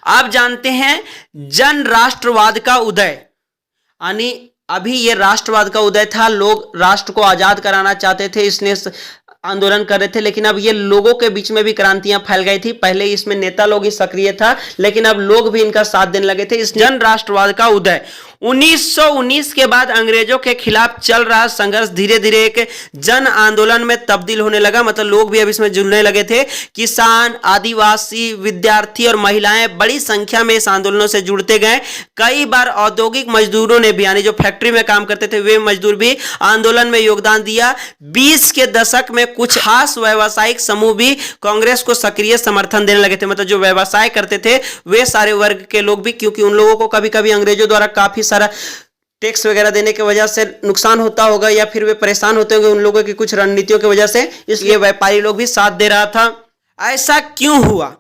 आप जानते हैं जन राष्ट्रवाद का उदय, यानी अभी ये राष्ट्रवाद का उदय था, लोग राष्ट्र को आजाद कराना चाहते थे, इसने आंदोलन कर रहे थे, लेकिन अब ये लोगों के बीच में भी क्रांतियां फैल गई थी। पहले इसमें नेता लोग ही सक्रिय था, लेकिन अब लोग भी इनका साथ देने लगे थे। इस जन राष्ट्रवाद का उदय 1919 के बाद अंग्रेजों के खिलाफ चल रहा संघर्ष धीरे धीरे एक जन आंदोलन में तब्दील होने लगा, मतलब लोग भी अब इसमें जुड़ने लगे थे। किसान, आदिवासी, विद्यार्थी और महिलाएं बड़ी संख्या में इस आंदोलनों से जुड़ते गए। कई बार औद्योगिक मजदूरों ने भी, यानी जो फैक्ट्री में काम करते थे वे मजदूर भी आंदोलन में योगदान दिया। 20 के दशक में कुछ खास व्यवसायिक समूह भी कांग्रेस को सक्रिय समर्थन देने लगे थे, मतलब जो व्यवसाय करते थे वे सारे वर्ग के लोग भी, क्योंकि उन लोगों को कभी कभी अंग्रेजों द्वारा काफी सारा टैक्स वगैरह देने की वजह से नुकसान होता होगा या फिर वे परेशान होते होंगे उन लोगों की कुछ रणनीतियों की वजह से, इसलिए व्यापारी लोग भी साथ दे रहा था। ऐसा क्यों हुआ?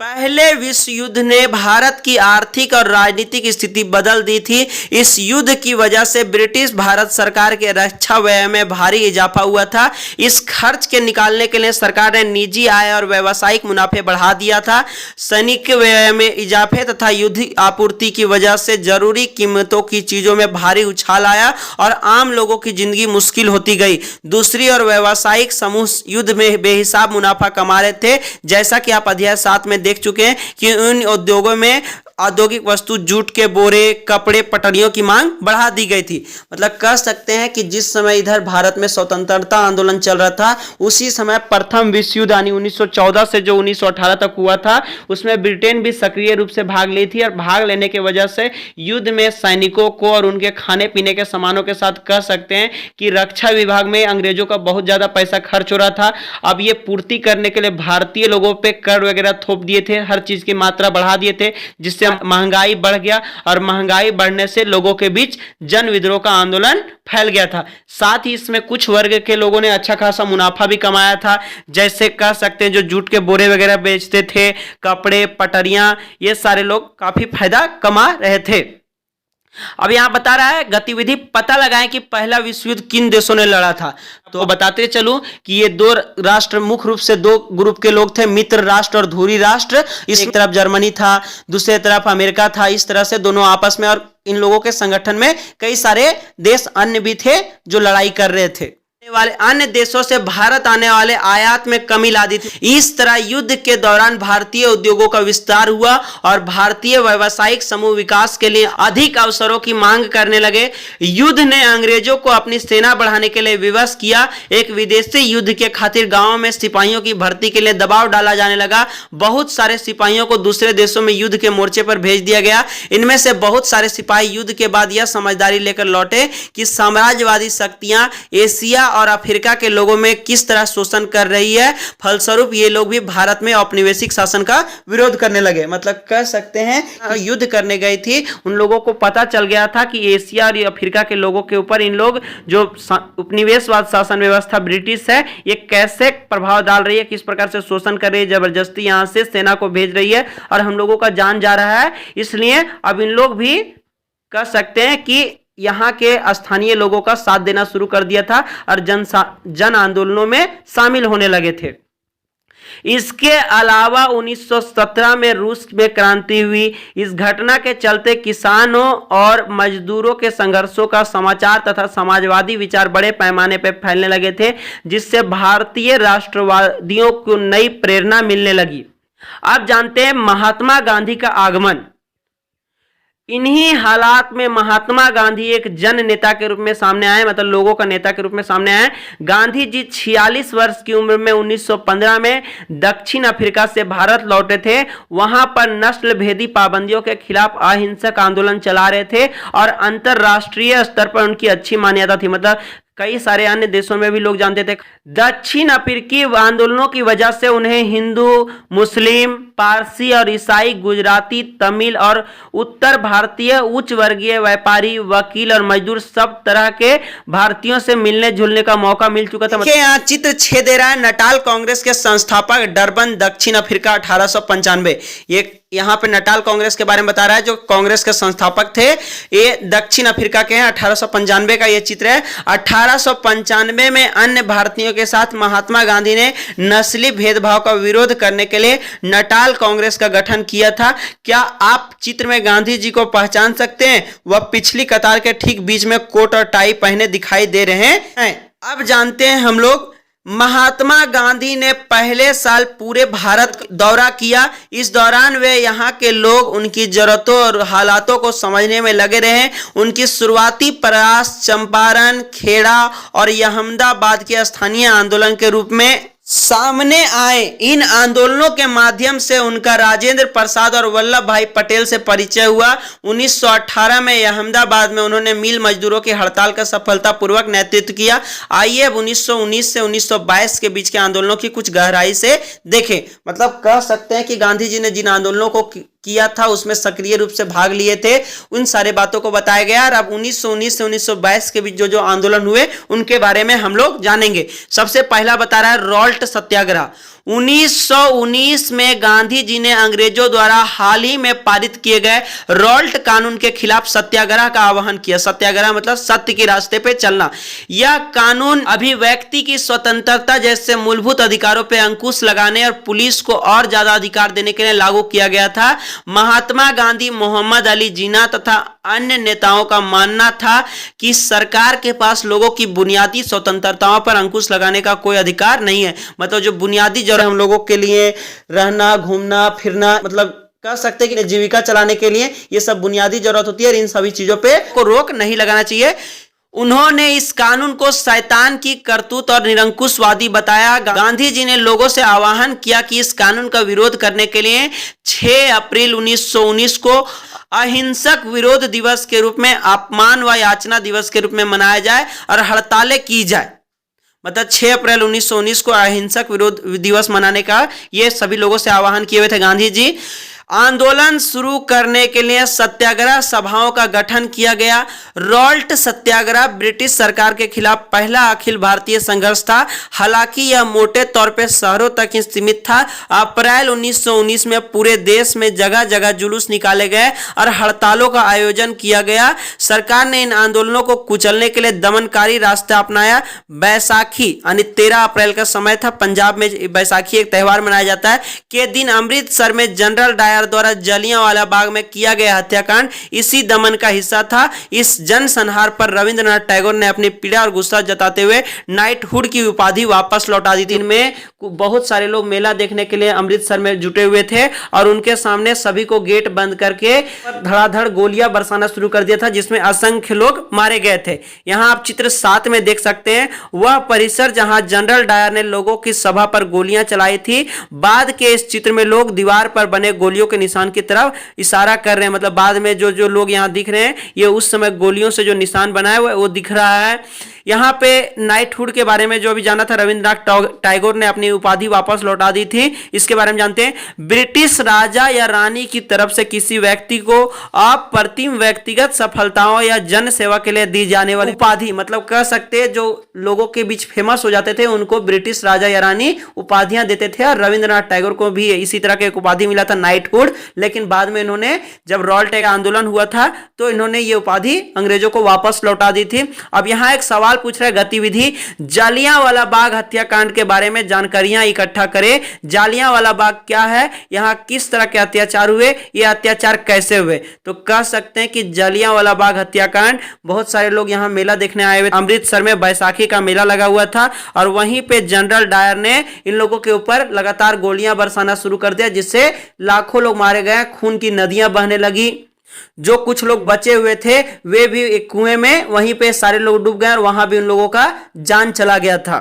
पहले विश्व युद्ध ने भारत की आर्थिक और राजनीतिक स्थिति बदल दी थी। इस युद्ध की वजह से ब्रिटिश भारत सरकार के रक्षा व्यय में भारी इजाफा हुआ था। इस खर्च के निकालने के लिए सरकार ने निजी आय और व्यावसायिक मुनाफे बढ़ा दिया था। सैनिक व्यय में इजाफे तथा युद्ध आपूर्ति की वजह से जरूरी कीमतों की चीजों में भारी उछाल आया और आम लोगों की जिंदगी मुश्किल होती गई। दूसरी ओर व्यावसायिक समूह युद्ध में बेहिसाब मुनाफा कमा रहे थे। जैसा कि आप अध्याय 7 में देख चुके हैं कि उन उद्योगों में औद्योगिक वस्तु, जूट के बोरे, कपड़े, पटरियों की मांग बढ़ा दी गई थी। मतलब कह सकते हैं कि जिस समय इधर भारत में स्वतंत्रता आंदोलन चल रहा था उसी समय प्रथम विश्व युद्ध यानी 1914 से जो 1918 तक हुआ था उसमें ब्रिटेन भी सक्रिय रूप से भाग ली थी और भाग लेने की वजह से युद्ध में सैनिकों को और उनके खाने पीने के सामानों के साथ कह सकते हैं कि रक्षा विभाग में अंग्रेजों का बहुत ज्यादा पैसा खर्च हो रहा था। अब ये पूर्ति करने के लिए भारतीय लोगों पे कर वगैरह थोप दिए थे, हर चीज की मात्रा बढ़ा दिए थे, जिससे महंगाई बढ़ गया और महंगाई बढ़ने से लोगों के बीच जन विद्रोह का आंदोलन फैल गया था। साथ ही इसमें कुछ वर्ग के लोगों ने अच्छा खासा मुनाफा भी कमाया था, जैसे कह सकते हैं जो जूट के बोरे वगैरह बेचते थे, कपड़े, पटरियां, ये सारे लोग काफी फायदा कमा रहे थे। अब यहां बता रहा है गतिविधि पता लगाएं कि पहला विश्व युद्ध किन देशों ने लड़ा था। तो बताते चलूं कि ये दो राष्ट्र मुख्य रूप से दो ग्रुप के लोग थे, मित्र राष्ट्र और धुरी राष्ट्र। इस तरफ जर्मनी था, दूसरी तरफ अमेरिका था। इस तरह से दोनों आपस में, और इन लोगों के संगठन में कई सारे देश अन्य भी थे जो लड़ाई कर रहे थे। वाले अन्य देशों से भारत आने वाले आयात में कमी ला दी थी। इस तरह युद्ध के दौरान भारतीय उद्योगों का विस्तार हुआ और भारतीय व्यावसायिक समूह विकास के लिए अधिक अवसरों की मांग करने लगे। युद्ध ने अंग्रेजों को अपनी सेना बढ़ाने के लिए विवश किया। एक विदेशी युद्ध के खातिर गांवों में सिपाहियों की भर्ती के लिए दबाव डाला जाने लगा। बहुत सारे सिपाहियों को दूसरे देशों में युद्ध के मोर्चे पर भेज दिया गया। इनमें से बहुत सारे सिपाही युद्ध के बाद यह समझदारी लेकर लौटे कि साम्राज्यवादी शक्तियां एशिया और अफ्रीका के लोगों में किस तरह शोषण कर रही है। फलस्वरूप ये लोग भी भारत में औपनिवेशिक शासन का विरोध करने लगे। मतलब कह सकते हैं युद्ध करने गई थी, उन लोगों को पता चल गया था कि एशिया और अफ्रीका के लोगों के ऊपर इन लोग जो उपनिवेशवाद शासन व्यवस्था ब्रिटिश है ये कैसे प्रभाव डाल रही है, किस प्रकार से शोषण कर रही है, जबरदस्ती यहां से सेना को भेज रही है और हम लोगों का जान जा रहा है। इसलिए अब इन लोग भी कह सकते हैं कि यहाँ के स्थानीय लोगों का साथ देना शुरू कर दिया था और जन आंदोलनों में शामिल होने लगे थे। इसके अलावा 1917 में रूस में क्रांति हुई। इस घटना के चलते किसानों और मजदूरों के संघर्षों का समाचार तथा समाजवादी विचार बड़े पैमाने पर फैलने लगे थे, जिससे भारतीय राष्ट्रवादियों को नई प्रेरणा मिलने लगी। आप जानते हैं महात्मा गांधी का आगमन। इन्हीं हालात में महात्मा गांधी एक जन नेता के रूप में सामने आए, मतलब लोगों का नेता के रूप में सामने आए। गांधी जी 46 वर्ष की उम्र में 1915 में दक्षिण अफ्रीका से भारत लौटे थे। वहां पर नस्ल भेदी पाबंदियों के खिलाफ अहिंसक आंदोलन चला रहे थे और अंतरराष्ट्रीय स्तर पर उनकी अच्छी मान्यता थी, मतलब कई सारे अन्य देशों में भी लोग जानते थे। दक्षिण अफ्रीकी आंदोलनों की वजह से उन्हें हिंदू, मुस्लिम, पारसी और ईसाई, गुजराती, तमिल और उत्तर भारतीय उच्च वर्गीय व्यापारी, वकील और मजदूर सब तरह के भारतीयों से मिलने जुलने का मौका मिल चुका था। यहाँ चित्र 6 दे रहा है। नटाल कांग्रेस के संस्थापक, डरबन, दक्षिण अफ्रीका, 1895। ये यहाँ पे नटाल कांग्रेस के बारे में बता रहा है, जो कांग्रेस के संस्थापक थे ये दक्षिण अफ्रीका के हैं। 1895 का ये चित्र है। 1895 में अन्य भारतीयों के साथ महात्मा गांधी ने नस्ली भेदभाव का विरोध करने के लिए नटाल कांग्रेस का गठन किया था। क्या आप चित्र में गांधी जी को पहचान सकते हैं? वह पिछली कतार के ठीक बीच में कोट और टाई पहने दिखाई दे रहे हैं। अब जानते हैं हम लोग, महात्मा गांधी ने पहले साल पूरे भारत दौरा किया। इस दौरान वे यहाँ के लोग, उनकी जरूरतों और हालातों को समझने में लगे रहे। उनकी शुरुआती प्रयास चंपारण, खेड़ा और अहमदाबाद के स्थानीय आंदोलन के रूप में सामने आए। इन आंदोलनों के माध्यम से उनका राजेंद्र प्रसाद और वल्लभ भाई पटेल से परिचय हुआ। 1918 में अहमदाबाद में उन्होंने मिल मजदूरों की हड़ताल का सफलतापूर्वक नेतृत्व किया। आइए अब 1919 से 1922 के बीच के आंदोलनों की कुछ गहराई से देखें। मतलब कह सकते हैं कि गांधी जी ने जिन आंदोलनों को किया था उसमें सक्रिय रूप से भाग लिए थे, उन सारे बातों को बताया गया। और अब 1919 से 1922 के बीच जो जो आंदोलन हुए उनके बारे में हम लोग जानेंगे। सबसे पहला बता रहा है रॉल्ट सत्याग्रह। 1919 में गांधी जी ने अंग्रेजों द्वारा हाल ही में पारित किए गए रॉल्ट कानून के खिलाफ सत्याग्रह का आह्वान किया। सत्याग्रह मतलब सत्य के रास्ते पे चलना। यह कानून अभिव्यक्ति की स्वतंत्रता जैसे मूलभूत अधिकारों पर अंकुश लगाने और पुलिस को और ज्यादा अधिकार देने के लिए लागू किया गया था। महात्मा गांधी, मोहम्मद अली जिन्ना तथा अन्य नेताओं का मानना था कि सरकार के पास लोगों की बुनियादी स्वतंत्रताओं पर अंकुश लगाने का कोई अधिकार नहीं है। मतलब जो बुनियादी जरूरत हम लोगों के लिए, रहना, घूमना, फिरना, मतलब कह सकते हैं कि जीविका चलाने के लिए ये सब बुनियादी जरूरत होती है और इन सभी चीजों पे को रोक नहीं लगाना चाहिए। उन्होंने इस कानून को शैतान की करतूत और निरंकुशवादी बताया। गांधी जी ने लोगों से आह्वान किया कि इस कानून का विरोध करने के लिए 6 अप्रैल 1919 को अहिंसक विरोध दिवस के रूप में, अपमान व याचना दिवस के रूप में मनाया जाए और हड़तालें की जाए। मतलब 6 अप्रैल 1919 को अहिंसक विरोध दिवस मनाने का ये सभी लोगों से आह्वान किए हुए थे गांधी जी। आंदोलन शुरू करने के लिए सत्याग्रह सभाओं का गठन किया गया। रॉल्ट सत्याग्रह ब्रिटिश सरकार के खिलाफ पहला अखिल भारतीय संघर्ष था। हालांकि यह मोटे तौर पर शहरों तक ही सीमित था। अप्रैल 1919 में पूरे देश में जगह जगह जुलूस निकाले गए और हड़तालों का आयोजन किया गया। सरकार ने इन आंदोलनों को कुचलने के लिए दमनकारी रास्ता अपनाया। बैसाखी यानी 13 अप्रैल का समय था, पंजाब में बैसाखी एक त्यौहार मनाया जाता है, के दिन अमृतसर में जनरल डायर द्वारा जलियांवाला बाग में किया गया हत्याकांड इसी दमन का हिस्सा था। इस जनसंहार पर रविंद्रनाथ टैगोर ने अपनी पीड़ा और गुस्सा जताते हुए नाइटहुड की उपाधि वापस लौटा दी थी। इनमें बहुत सारे लोग मेला देखने के लिए अमृतसर में जुटे हुए थे और उनके सामने सभी को गेट बंद करके धड़ाधड़ गोलियां बरसाना शुरू कर दिया था, जिसमें असंख्य लोग मारे गए थे। यहां आप चित्र 7 में देख सकते हैं वह परिसर जहां जनरल डायर ने लोगों की सभा पर गोलियां चलाई थी। बाद के इस चित्र में लोग दीवार पर बने गोलियों के निशान की तरफ इशारा कर रहे हैं। मतलब बाद में जो लोग यहां दिख रहे हैं ये उस समय गोलियों से जो निशान बनाया हुआ है वो दिख रहा है। यहाँ पे नाइटहुड के बारे में जो भी जाना था, रविंद्रनाथ टैगोर ने अपनी उपाधि वापस लौटा दी थी। इसके बारे में जानते हैं। ब्रिटिश राजा या रानी की तरफ से किसी व्यक्ति को अप्रतिम व्यक्तिगत सफलताओं या जन सेवा के लिए दी जाने वाली उपाधि, मतलब कह सकते हैं जो लोगों के बीच फेमस हो जाते थे उनको ब्रिटिश राजा या रानी उपाधियां देते थे। और रविंद्रनाथ टैगोर को भी इसी तरह का एक उपाधि मिला था, नाइटहुड। लेकिन बाद में इन्होंने, जब रॉल्ट का आंदोलन हुआ था तो इन्होंने ये उपाधि अंग्रेजों को वापस लौटा दी थी। अब यहाँ एक सवाल पूछ रहा है, गतिविधि जालियांवाला बाग हत्याकांड के बारे में जानकारियां इकट्ठा करें। जालियांवाला बाग क्या है, यहां किस तरह के अत्याचार हुए, ये अत्याचार कैसे हुए? तो कह सकते हैं कि जालियांवाला बाग हत्याकांड, बहुत सारे लोग यहां मेला देखने आए हुए। अमृतसर में बैसाखी का मेला लगा हुआ था और वहीं पे जनरल डायर ने इन लोगों के ऊपर लगातार गोलियां बरसाना शुरू कर दिया, जिससे लाखों लोग मारे गए, खून की नदियां बहने लगी। जो कुछ लोग बचे हुए थे वे भी एक कुएं में, वहीं पे सारे लोग डूब गए और वहां भी उन लोगों का जान चला गया था।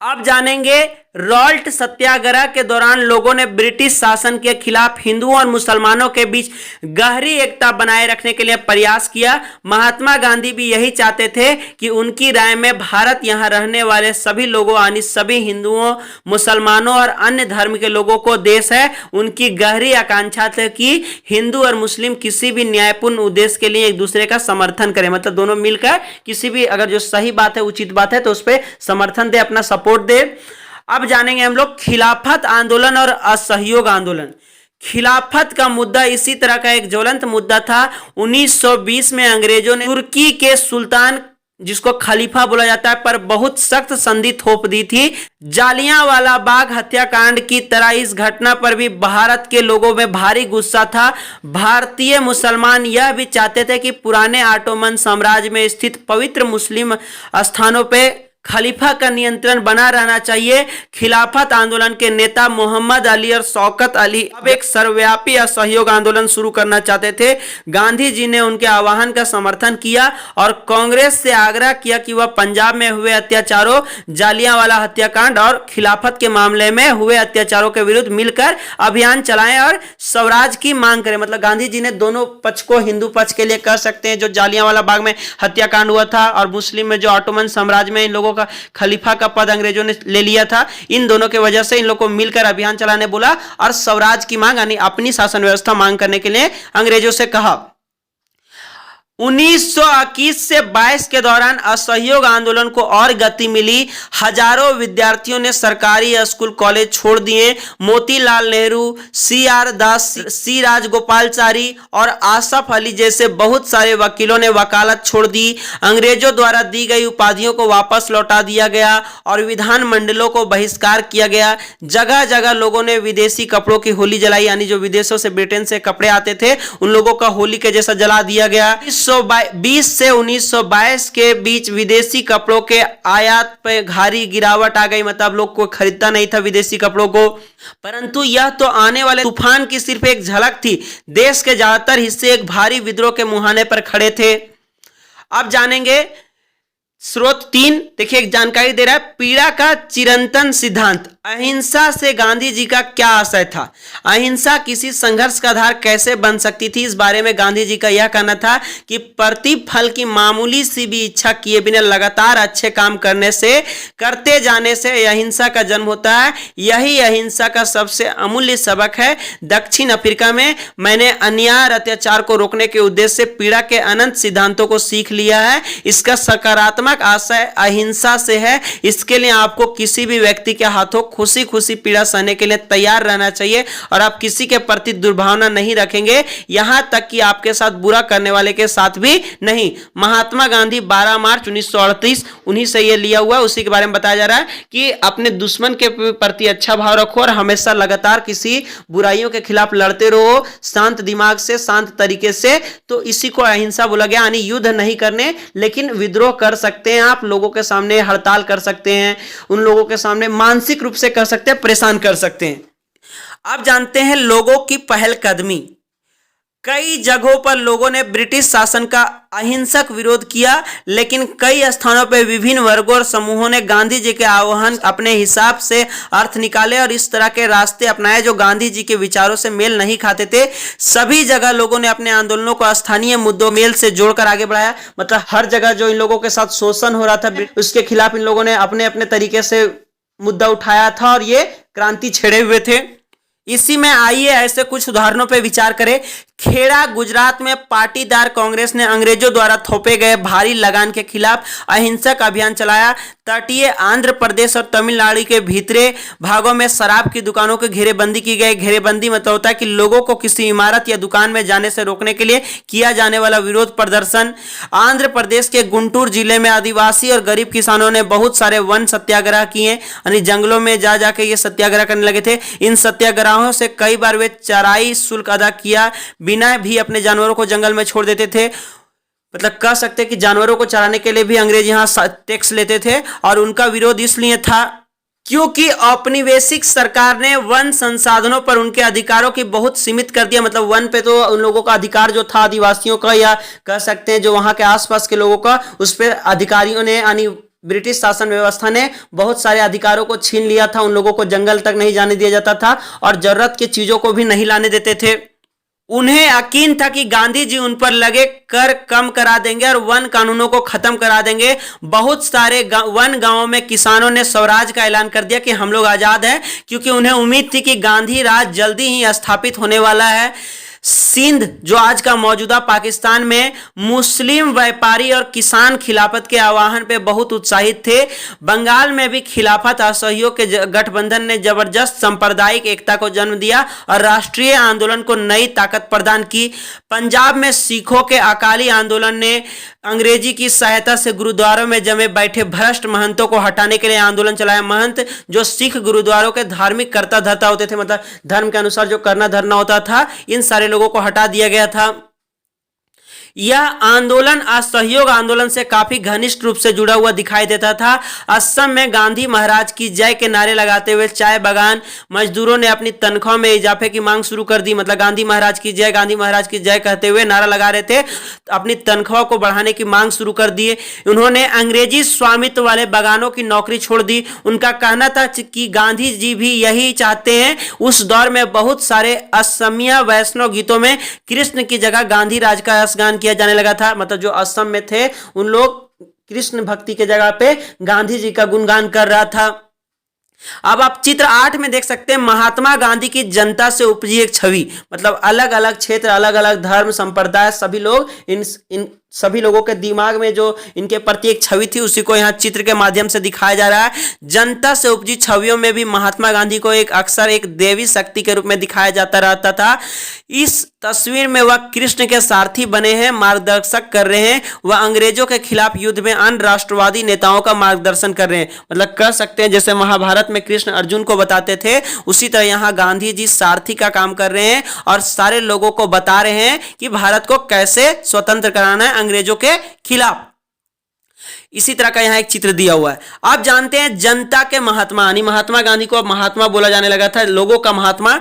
अब जानेंगे रॉल्ट सत्याग्रह के दौरान लोगों ने ब्रिटिश शासन के खिलाफ हिंदुओं और मुसलमानों के बीच गहरी एकता बनाए रखने के लिए प्रयास किया। महात्मा गांधी भी यही चाहते थे कि उनकी राय में भारत यहां रहने वाले सभी लोगों यानी सभी हिंदुओं, मुसलमानों और अन्य धर्म के लोगों को देश है। उनकी गहरी आकांक्षा थी कि हिंदू और मुस्लिम किसी भी न्यायपूर्ण उद्देश्य के लिए एक दूसरे का समर्थन करें, मतलब दोनों मिलकर किसी भी अगर जो सही बात है, उचित बात है तो उस पर समर्थन दे, अपना सपोर्ट दे। अब जानेंगे हम लोग खिलाफत आंदोलन और असहयोग आंदोलन। खिलाफत का मुद्दा इसी तरह का एक ज्वलंत मुद्दा था। 1920 में अंग्रेजों ने तुर्की के सुल्तान, जिसको खलीफा बोला जाता है, पर बहुत सख्त संधि थोप दी थी। जालियांवाला बाग हत्याकांड की तरह इस घटना पर भी भारत के लोगों में भारी गुस्सा था। भारतीय मुसलमान यह भी चाहते थे कि पुराने ऑटोमन साम्राज्य में स्थित पवित्र मुस्लिम स्थानों पर खलीफा का नियंत्रण बना रहना चाहिए। खिलाफत आंदोलन के नेता मोहम्मद अली और शौकत अली अब एक सर्वव्यापी असहयोग आंदोलन शुरू करना चाहते थे। गांधी जी ने उनके आह्वान का समर्थन किया और कांग्रेस से आग्रह किया कि वह पंजाब में हुए अत्याचारों, जालियांवाला हत्याकांड और खिलाफत के मामले में हुए अत्याचारों के विरुद्ध मिलकर अभियान चलाएं और स्वराज की मांग करें। मतलब गांधी जी ने दोनों पक्ष को, हिंदू पक्ष के लिए कह सकते हैं जो जालियांवाला बाग में हत्याकांड हुआ था और मुस्लिम में जो ऑटोमन साम्राज्य में इन लोगों का खलीफा का पद अंग्रेजों ने ले लिया था, इन दोनों की वजह से इन लोगों को मिलकर अभियान चलाने बोला और स्वराज की मांग यानी अपनी शासन व्यवस्था मांग करने के लिए अंग्रेजों से कहा। 1921 से 22 के दौरान असहयोग आंदोलन को और गति मिली। हजारों विद्यार्थियों ने सरकारी स्कूल कॉलेज छोड़ दिए। मोतीलाल नेहरू, CR दास, C राजगोपालचारी और आसफ अली जैसे बहुत सारे वकीलों ने वकालत छोड़ दी। अंग्रेजों द्वारा दी गई उपाधियों को वापस लौटा दिया गया और विधान मंडलों को बहिष्कार किया गया। जगह जगह लोगों ने विदेशी कपड़ों की होली जलाई, यानी जो विदेशों से, ब्रिटेन से कपड़े आते थे उन लोगों का होली के जैसा जला दिया गया। 1920 से 1922 के बीच विदेशी कपड़ों के आयात पे भारी गिरावट आ गई, मतलब लोग को खरीदता नहीं था विदेशी कपड़ों को। परंतु यह तो आने वाले तूफान की सिर्फ एक झलक थी। देश के ज्यादातर हिस्से एक भारी विद्रोह के मुहाने पर खड़े थे। अब जानेंगे स्रोत 3, देखिए एक जानकारी दे रहा है, पीड़ा का चिरंतन सिद्धांत। अहिंसा से गांधी जी का क्या आशय था? अहिंसा किसी संघर्ष का आधार कैसे बन सकती थी? इस बारे में गांधी जी का यह कहना था कि प्रतिफल की मामूली सी भी इच्छा किए बिना लगातार अच्छे काम करते जाने से अहिंसा का जन्म होता है। यही अहिंसा का सबसे अमूल्य सबक है। दक्षिण अफ्रीका में मैंने अन्याय और अत्याचार को रोकने के उद्देश्य से पीड़ा के अनंत सिद्धांतों को सीख लिया है। इसका सकारात्मक आशय अहिंसा से है। इसके लिए आपको किसी भी व्यक्ति के हाथों खुशी खुशी पीड़ा सहने के लिए तैयार रहना चाहिए और आप किसी के प्रति दुर्भावना नहीं रखेंगे, यहां तक कि आपके साथ बुरा करने वाले के साथ भी नहीं। महात्मा गांधी 12 मार्च 1938, उन्हीं से यह लिया हुआ, उसी के बारे में बताया जा रहा है कि अपने दुश्मन के प्रति अच्छा भाव रखो और हमेशा लगातार किसी बुराइयों के खिलाफ लड़ते रहो, शांत दिमाग से, शांत तरीके से। तो इसी को अहिंसा बोला गया, यानी युद्ध नहीं करने, लेकिन विद्रोह कर सकते हैं आप, लोगों के सामने हड़ताल कर सकते हैं, उन लोगों के सामने मानसिक रूप से कर सकते हैं, परेशान कर सकते हैं। अब जानते हैं लोगों की पहलकदमी। कई जगहों पर लोगों ने ब्रिटिश शासन का अहिंसक विरोध किया, लेकिन कई स्थानों पर विभिन्न वर्गों और समूहों ने गांधी जी के आह्वान अपने हिसाब से अर्थ निकाले और इस तरह के रास्ते अपनाए जो गांधी जी के विचारों से मेल नहीं खाते थे। सभी जगह लोगों ने अपने आंदोलनों को स्थानीय मुद्दों मेल से जोड़कर आगे बढ़ाया। मतलब हर जगह जो इन लोगों के साथ शोषण हो रहा था, उसके खिलाफ इन लोगों ने अपने अपने तरीके से मुद्दा उठाया था और ये क्रांति छेड़े हुए थे। इसी में आइए ऐसे कुछ उदाहरणों पर विचार करें। खेड़ा, गुजरात में पाटीदार कांग्रेस ने अंग्रेजों द्वारा थोपे गए भारी लगान के खिलाफ अहिंसक अभियान चलाया। तटीय आंध्र प्रदेश और तमिलनाडु के भीतरे भागों में शराब की दुकानों की घेरेबंदी की गई। घेरेबंदी मतलब होता है कि लोगों को किसी इमारत या दुकान में जाने से रोकने के लिए किया जाने वाला विरोध प्रदर्शन। आंध्र प्रदेश के गुंटूर जिले में आदिवासी और गरीब किसानों ने बहुत सारे वन सत्याग्रह किए, यानी जंगलों में जा जाके ये सत्याग्रह करने लगे थे। इन सत्याग्रहों से कई बार वे चराई शुल्क अदा किया, बिना भी अपने जानवरों को जंगल में छोड़ देते थे। मतलब कह सकते कि जानवरों को चराने के लिए भी अंग्रेज यहाँ टैक्स लेते थे और उनका विरोध इसलिए था क्योंकि औपनिवेशिक सरकार ने वन संसाधनों पर उनके अधिकारों की बहुत सीमित कर दिया। मतलब वन पे तो उन लोगों का अधिकार जो था आदिवासियों का, या कह सकते हैं जो वहां के आसपास के लोगों का, उस पर अधिकारियों ने यानी ब्रिटिश शासन व्यवस्था ने बहुत सारे अधिकारों को छीन लिया था। उन लोगों को जंगल तक नहीं जाने दिया जाता था और जरूरत की चीजों को भी नहीं लाने देते थे। उन्हें यकीन था कि गांधी जी उन पर लगे कर कम करा देंगे और वन कानूनों को खत्म करा देंगे। बहुत सारे वन गांवों में किसानों ने स्वराज का ऐलान कर दिया कि हम लोग आजाद हैं, क्योंकि उन्हें उम्मीद थी कि गांधी राज जल्दी ही स्थापित होने वाला है। सिंध, जो आज का मौजूदा पाकिस्तान में, मुस्लिम व्यापारी और किसान खिलाफत के आह्वान पे बहुत उत्साहित थे। बंगाल में भी खिलाफत असहयोग के गठबंधन ने जबरदस्त सांप्रदायिक एकता को जन्म दिया और राष्ट्रीय आंदोलन को नई ताकत प्रदान की। पंजाब में सिखों के अकाली आंदोलन ने अंग्रेजी की सहायता से गुरुद्वारों में जमे बैठे भ्रष्ट महंतों को हटाने के लिए आंदोलन चलाया। महंत जो सिख गुरुद्वारों के धार्मिक कर्ता धर्ता होते थे, मतलब धर्म के अनुसार जो करना धरना होता था, इन सारे लोगों को हटा दिया गया था। यह आंदोलन असहयोग आंदोलन से काफी घनिष्ठ रूप से जुड़ा हुआ दिखाई देता था। असम में गांधी महाराज की जय के नारे लगाते हुए चाय बागान मजदूरों ने अपनी तनख्वाह में इजाफे की मांग शुरू कर दी। मतलब गांधी महाराज की जय, गांधी महाराज की जय कहते हुए नारा लगा रहे थे, अपनी तनख्वाह को बढ़ाने की मांग शुरू कर दिए। उन्होंने अंग्रेजी स्वामित्व वाले बागानों की नौकरी छोड़ दी। उनका कहना था कि गांधी जी भी यही चाहते हैं। उस दौर में बहुत सारे असमिया वैष्णव गीतों में कृष्ण की जगह गांधी राज का यशगान किया जाने लगा था। मतलब जो असम में थे उन लोग कृष्ण भक्ति के जगह पे गांधी जी का गुणगान कर रहा था। अब आप चित्र 8 में देख सकते हैं महात्मा गांधी की जनता से उपजी एक छवि। मतलब अलग अलग क्षेत्र, अलग अलग धर्म संप्रदाय, सभी लोग इन सभी लोगों के दिमाग में जो इनके प्रति एक छवि थी, उसी को यहाँ चित्र के माध्यम से दिखाया जा रहा है। जनता से उपजी छवियों में भी महात्मा गांधी को एक अक्सर एक देवी शक्ति के रूप में दिखाया जाता रहता था। इस तस्वीर में वह कृष्ण के सारथी बने हैं, मार्गदर्शक कर रहे हैं। वह अंग्रेजों के खिलाफ युद्ध में अन्य राष्ट्रवादी नेताओं का मार्गदर्शन कर रहे हैं। मतलब कह सकते हैं जैसे महाभारत में कृष्ण अर्जुन को बताते थे, उसी तरह यहाँ गांधी जी सारथी का काम कर रहे हैं और सारे लोगों को बता रहे हैं कि भारत को कैसे स्वतंत्र कराना है अंग्रेजों के खिलाफ। इसी तरह का यहाँ एक चित्र दिया हुआ है। आप जानते हैं जनता के महात्मा, यानी महात्मा गांधी को अब महात्मा बोला जाने लगा था, लोगों का महात्मा।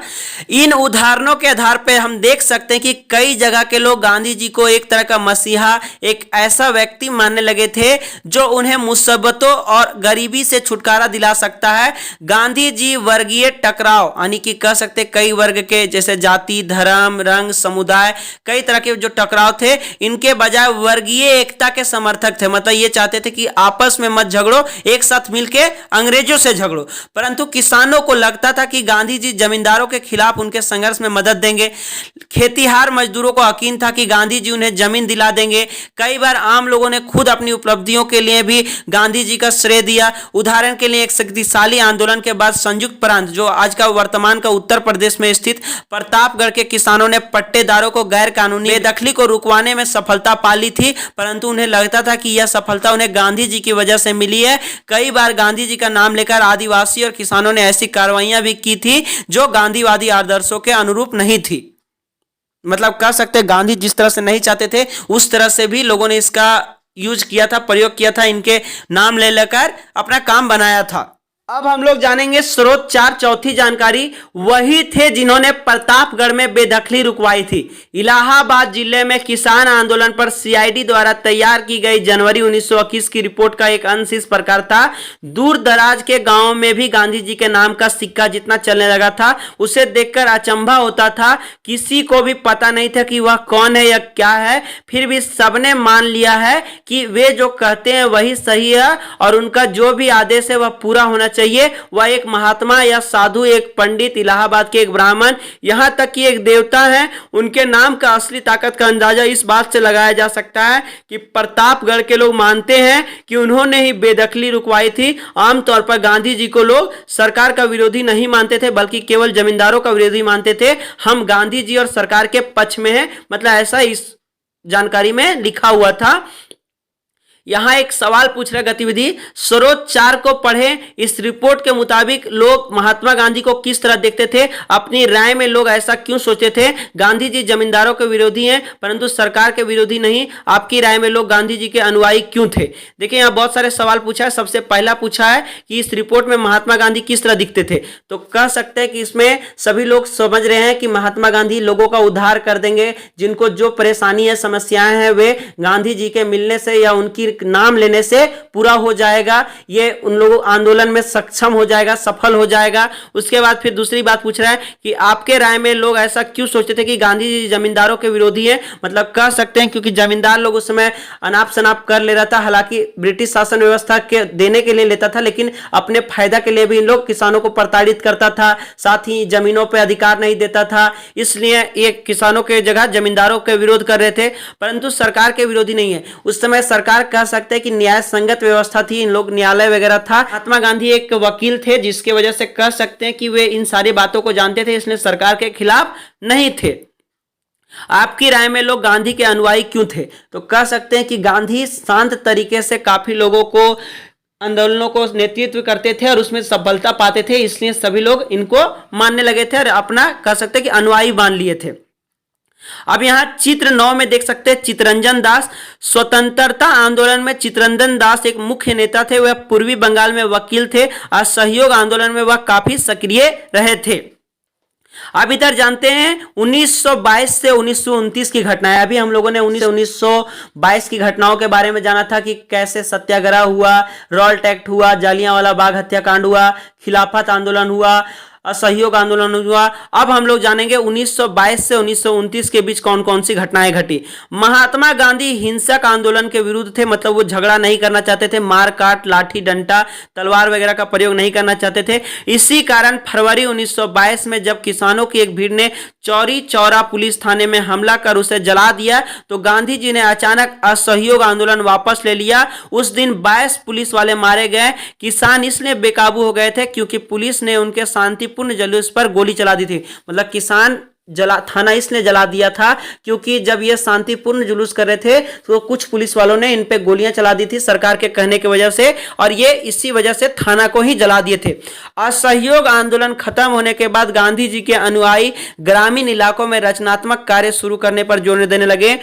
इन उदाहरणों के आधार पर हम देख सकते हैं कि कई जगह के लोग गांधी जी को एक तरह का मसीहा, एक ऐसा व्यक्ति मानने लगे थे जो उन्हें मुसीबतों और गरीबी से छुटकारा दिला सकता है। गांधी जी वर्गीय टकराव, यानी कि कह सकते कई वर्ग के, जैसे जाति, धर्म, रंग, समुदाय, कई तरह के जो टकराव थे, इनके बजाय वर्गीय एकता के समर्थक थे। मतलब ये चाहते थे कि आपस में मत झगड़ो, एक साथ मिलके अंग्रेजों से झगड़ो। परंतु किसानों को लगता था कि गांधी जी जमींदारों के खिलाफ उनके संघर्ष में मदद देंगे। खेतीहार मजदूरों को यकीन था कि गांधी जी उन्हें जमीन दिला देंगे। कई बार आम लोगों ने खुद अपनी उपलब्धियों के लिए भी गांधी जी का श्रेय दिया। उदाहरण के लिए एक शक्तिशाली आंदोलन के बाद संयुक्त प्रांत, जो आज का वर्तमान का उत्तर प्रदेश में स्थित प्रतापगढ़ के किसानों ने पट्टेदारों को गैर कानूनी बेदखली को रुकवाने में सफलता पा ली थी। परंतु उन्हें लगता था कि यह सफलता उन्हें गांधी जी की वजह से मिली है। कई बार गांधी जी का नाम लेकर आदिवासी और किसानों ने ऐसी कार्रवाइयां भी की थी जो गांधीवादी आदर्शों के अनुरूप नहीं थी। मतलब कह सकते हैं गांधी जिस तरह से नहीं चाहते थे, उस तरह से भी लोगों ने इसका यूज किया था, प्रयोग किया था, इनके नाम ले लेकर अपना काम बनाया था। अब हम लोग जानेंगे स्रोत 4, चौथी जानकारी। वही थे जिन्होंने प्रतापगढ़ में बेदखली रुकवाई थी। इलाहाबाद जिले में किसान आंदोलन पर सीआईडी द्वारा तैयार की गई जनवरी 1921 की रिपोर्ट का एक अंश इस प्रकार था। दूर दराज के गांवों में भी गांधी जी के नाम का सिक्का जितना चलने लगा था, उसे देखकर अचंभा होता था। किसी को भी पता नहीं था कि वह कौन है या क्या है, फिर भी सबने मान लिया है कि वे जो कहते हैं वही सही है और उनका जो भी आदेश है वह पूरा होना चाहिए। वह एक महात्मा या साधु, एक पंडित, इलाहाबाद के एक ब्राह्मण, यहां तक कि एक देवता है। उनके नाम का असली ताकत का अंदाजा इस बात से लगाया जा सकता है कि प्रतापगढ़ के लोग मानते हैं कि उन्होंने ही बेदखली रुकवाई थी। आमतौर पर गांधी जी को लोग सरकार का विरोधी नहीं मानते थे, बल्कि केवल जमींदारों का विरोधी मानते थे। हम गांधी जी और सरकार के पक्ष में हैं, मतलब ऐसा इस जानकारी में लिखा हुआ था। यहां एक सवाल पूछ रहा गतिविधि, स्रोत 4 को पढ़ें। इस रिपोर्ट के मुताबिक लोग महात्मा गांधी को किस तरह देखते थे? अपनी राय में लोग ऐसा क्यों सोचते थे? गांधी जी जमींदारों के विरोधी हैं परंतु सरकार के विरोधी नहीं। आपकी राय में लोग गांधी जी के अनुयायी क्यों थे? देखिए यहाँ बहुत सारे सवाल पूछा है। सबसे पहला पूछा है कि इस रिपोर्ट में महात्मा गांधी किस तरह दिखते थे, तो कह सकते हैं कि इसमें सभी लोग समझ रहे हैं कि महात्मा गांधी लोगों का उद्धार कर देंगे। जिनको जो परेशानी है, समस्याएं हैं, वे गांधी जी के मिलने से या उनकी के नाम लेने से पूरा हो जाएगा, ये उन लोगों आंदोलन में सक्षम हो जाएगा, सफल हो जाएगा। उसके बाद फिर दूसरी बात पूछ रहा है कि आपके राय में लोग ऐसा क्यों सोचते थे कि गांधी जी जमींदारों के विरोधी हैं? मतलब कह सकते हैं क्योंकि जमींदार लोग उस समय अनाप शनाप कर ले रहा था, हालांकि ब्रिटिश शासन व्यवस्था के देने के लिए लेता था, लेकिन अपने फायदा के लिए भी इन लोग किसानों को प्रताड़ित करता था, साथ ही जमीनों पर अधिकार नहीं देता था, इसलिए ये किसानों के जगह जमींदारों के विरोध कर रहे थे, परंतु सरकार के विरोधी नहीं है। उस समय सरकार कह सकते हैं कि न्याय संगत व्यवस्था थी, इन लोग न्यायालय वगैरह था। महात्मा गांधी एक वकील थे, जिसके वजह से कह सकते हैं कि वे इन सारी बातों को जानते थे, इसलिए सरकार के खिलाफ नहीं थे। आपकी राय में लोग गांधी के अनुयायी क्यों थे? तो कह सकते हैं कि गांधी शांत तरीके से काफी लोगों को आंदोलनों को नेतृत्व करते थे और उसमें सफलता पाते थे, इसलिए सभी लोग इनको मानने लगे थे और अपना कह सकते हैं कि अनुयायी मान लिए थे। अब यहां चित्र 9 में देख सकते हैं चितरंजन दास। स्वतंत्रता आंदोलन में चितरंजन दास एक मुख्य नेता थे, वह पूर्वी बंगाल में वकील थे और सहयोग आंदोलन में वह काफी सक्रिय रहे थे। अब इधर जानते हैं 1922 से 1929 की घटनाएं। अभी हम लोगों ने 1922 की घटनाओं के बारे में जाना था कि कैसे सत्याग्रह हुआ, रॉल्ट एक्ट हुआ, जालियांवाला बाग हत्याकांड हुआ, खिलाफत आंदोलन हुआ, असहयोग आंदोलन हुआ। अब हम लोग जानेंगे 1922 से 1929 के बीच कौन कौन सी घटनाएं घटी। महात्मा गांधी हिंसक आंदोलन के विरुद्ध थे, मतलब वो झगड़ा नहीं करना चाहते थे, मार काट, लाठी डंडा, तलवार वगैरह का प्रयोग नहीं करना चाहते थे। इसी कारण फरवरी 1922 में जब किसानों की एक भीड़ ने चौरी चौरा पुलिस थाने में हमला कर उसे जला दिया, तो गांधी जी ने अचानक असहयोग आंदोलन वापस ले लिया। उस दिन 22 पुलिस वाले मारे गए। किसान इसलिए बेकाबू हो गए थे क्योंकि पुलिस ने उनके शांतिपूर्ण जुलूस पर गोली चला दी थी। मतलब किसान थाना इसलिए जला दिया था क्योंकि जब ये शांतिपूर्ण जुलूस कर रहे थे तो कुछ पुलिस वालों ने इन पे गोलियां चला दी थी सरकार के कहने की वजह से, और ये इसी वजह से थाना को ही जला दिए थे। असहयोग आंदोलन खत्म होने के बाद गांधी जी के अनुयायी ग्रामीण इलाकों में रचनात्मक कार्य शुरू करने पर जोर देने लगे।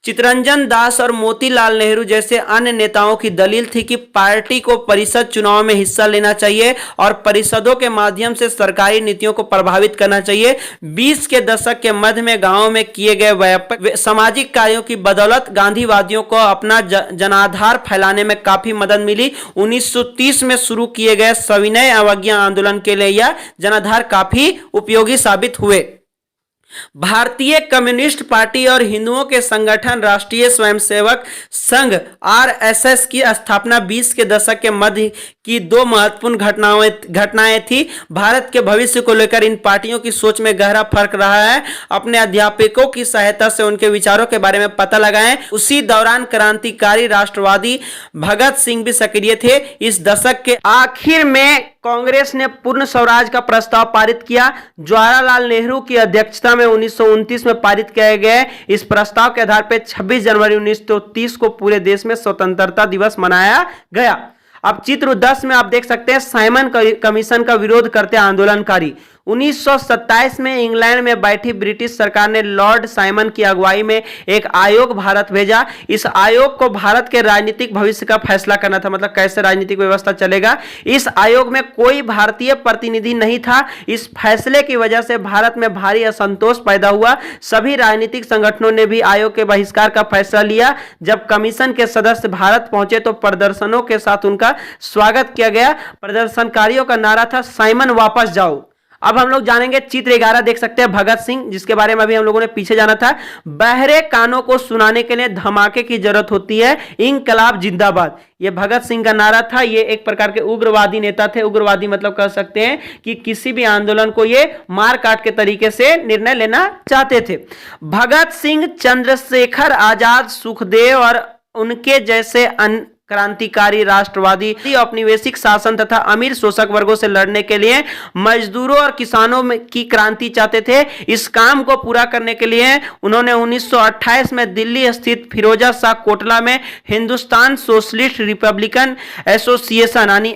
चितरंजन दास और मोतीलाल नेहरू जैसे अन्य नेताओं की दलील थी कि पार्टी को परिषद चुनाव में हिस्सा लेना चाहिए और परिषदों के माध्यम से सरकारी नीतियों को प्रभावित करना चाहिए। 20 के दशक के मध्य में गांवों में किए गए व्यापक सामाजिक कार्यों की बदौलत गांधीवादियों को अपना जनाधार फैलाने में काफी मदद मिली। 1930 में शुरू किए गए सविनय अवज्ञा आंदोलन के लिए यह जनाधार काफी उपयोगी साबित हुए। भारतीय कम्युनिस्ट पार्टी और हिंदुओं के संगठन राष्ट्रीय स्वयंसेवक संघ आरएसएस की स्थापना 20 के दशक के मध्य की दो महत्वपूर्ण घटनाएं थी। भारत के भविष्य को लेकर इन पार्टियों की सोच में गहरा फर्क रहा है। अपने अध्यापकों की सहायता से उनके विचारों के बारे में पता लगाएं। उसी दौरान क्रांतिकारी राष्ट्रवादी भगत सिंह भी सक्रिय थे। इस दशक के आखिर में कांग्रेस ने पूर्ण स्वराज का प्रस्ताव पारित किया। जवाहरलाल नेहरू की अध्यक्षता में 1929 में पारित किए गए इस प्रस्ताव के आधार पर 26 जनवरी 1930 को पूरे देश में स्वतंत्रता दिवस मनाया गया। अब चित्र 10 में आप देख सकते हैं साइमन कमीशन का विरोध करते आंदोलनकारी। 1927 में इंग्लैंड में बैठी ब्रिटिश सरकार ने लॉर्ड साइमन की अगुवाई में एक आयोग भारत भेजा। इस आयोग को भारत के राजनीतिक भविष्य का फैसला करना था, मतलब कैसे राजनीतिक व्यवस्था चलेगा। इस आयोग में कोई भारतीय प्रतिनिधि नहीं था। इस फैसले की वजह से भारत में भारी असंतोष पैदा हुआ। सभी राजनीतिक संगठनों ने भी आयोग के बहिष्कार का फैसला लिया। जब कमीशन के सदस्य भारत पहुंचे तो प्रदर्शनों के साथ उनका स्वागत किया गया। प्रदर्शनकारियों का नारा था साइमन वापस जाओ। अब हम लोग जानेंगे चित्र 11 देख सकते हैं भगत सिंह, जिसके बारे में अभी हम लोगों ने पीछे जाना था। बहरे कानों को सुनाने के लिए धमाके की जरूरत होती है, इंकलाब जिंदाबाद, ये भगत सिंह का नारा था। ये एक प्रकार के उग्रवादी नेता थे। उग्रवादी मतलब कह सकते हैं कि किसी भी आंदोलन को ये मार काट के तरीके से निर्णय लेना चाहते थे। भगत सिंह, चंद्रशेखर आजाद, सुखदेव और उनके जैसे क्रांतिकारी राष्ट्रवादी औपनिवेशिक शासन तथा अमीर शोषक वर्गों से लड़ने के लिए मजदूरों और किसानों की क्रांति चाहते थे। इस काम को पूरा करने के लिए उन्होंने 1928 में दिल्ली स्थित फिरोजा शाह कोटला में हिंदुस्तान सोशलिस्ट रिपब्लिकन एसोसिएशन यानी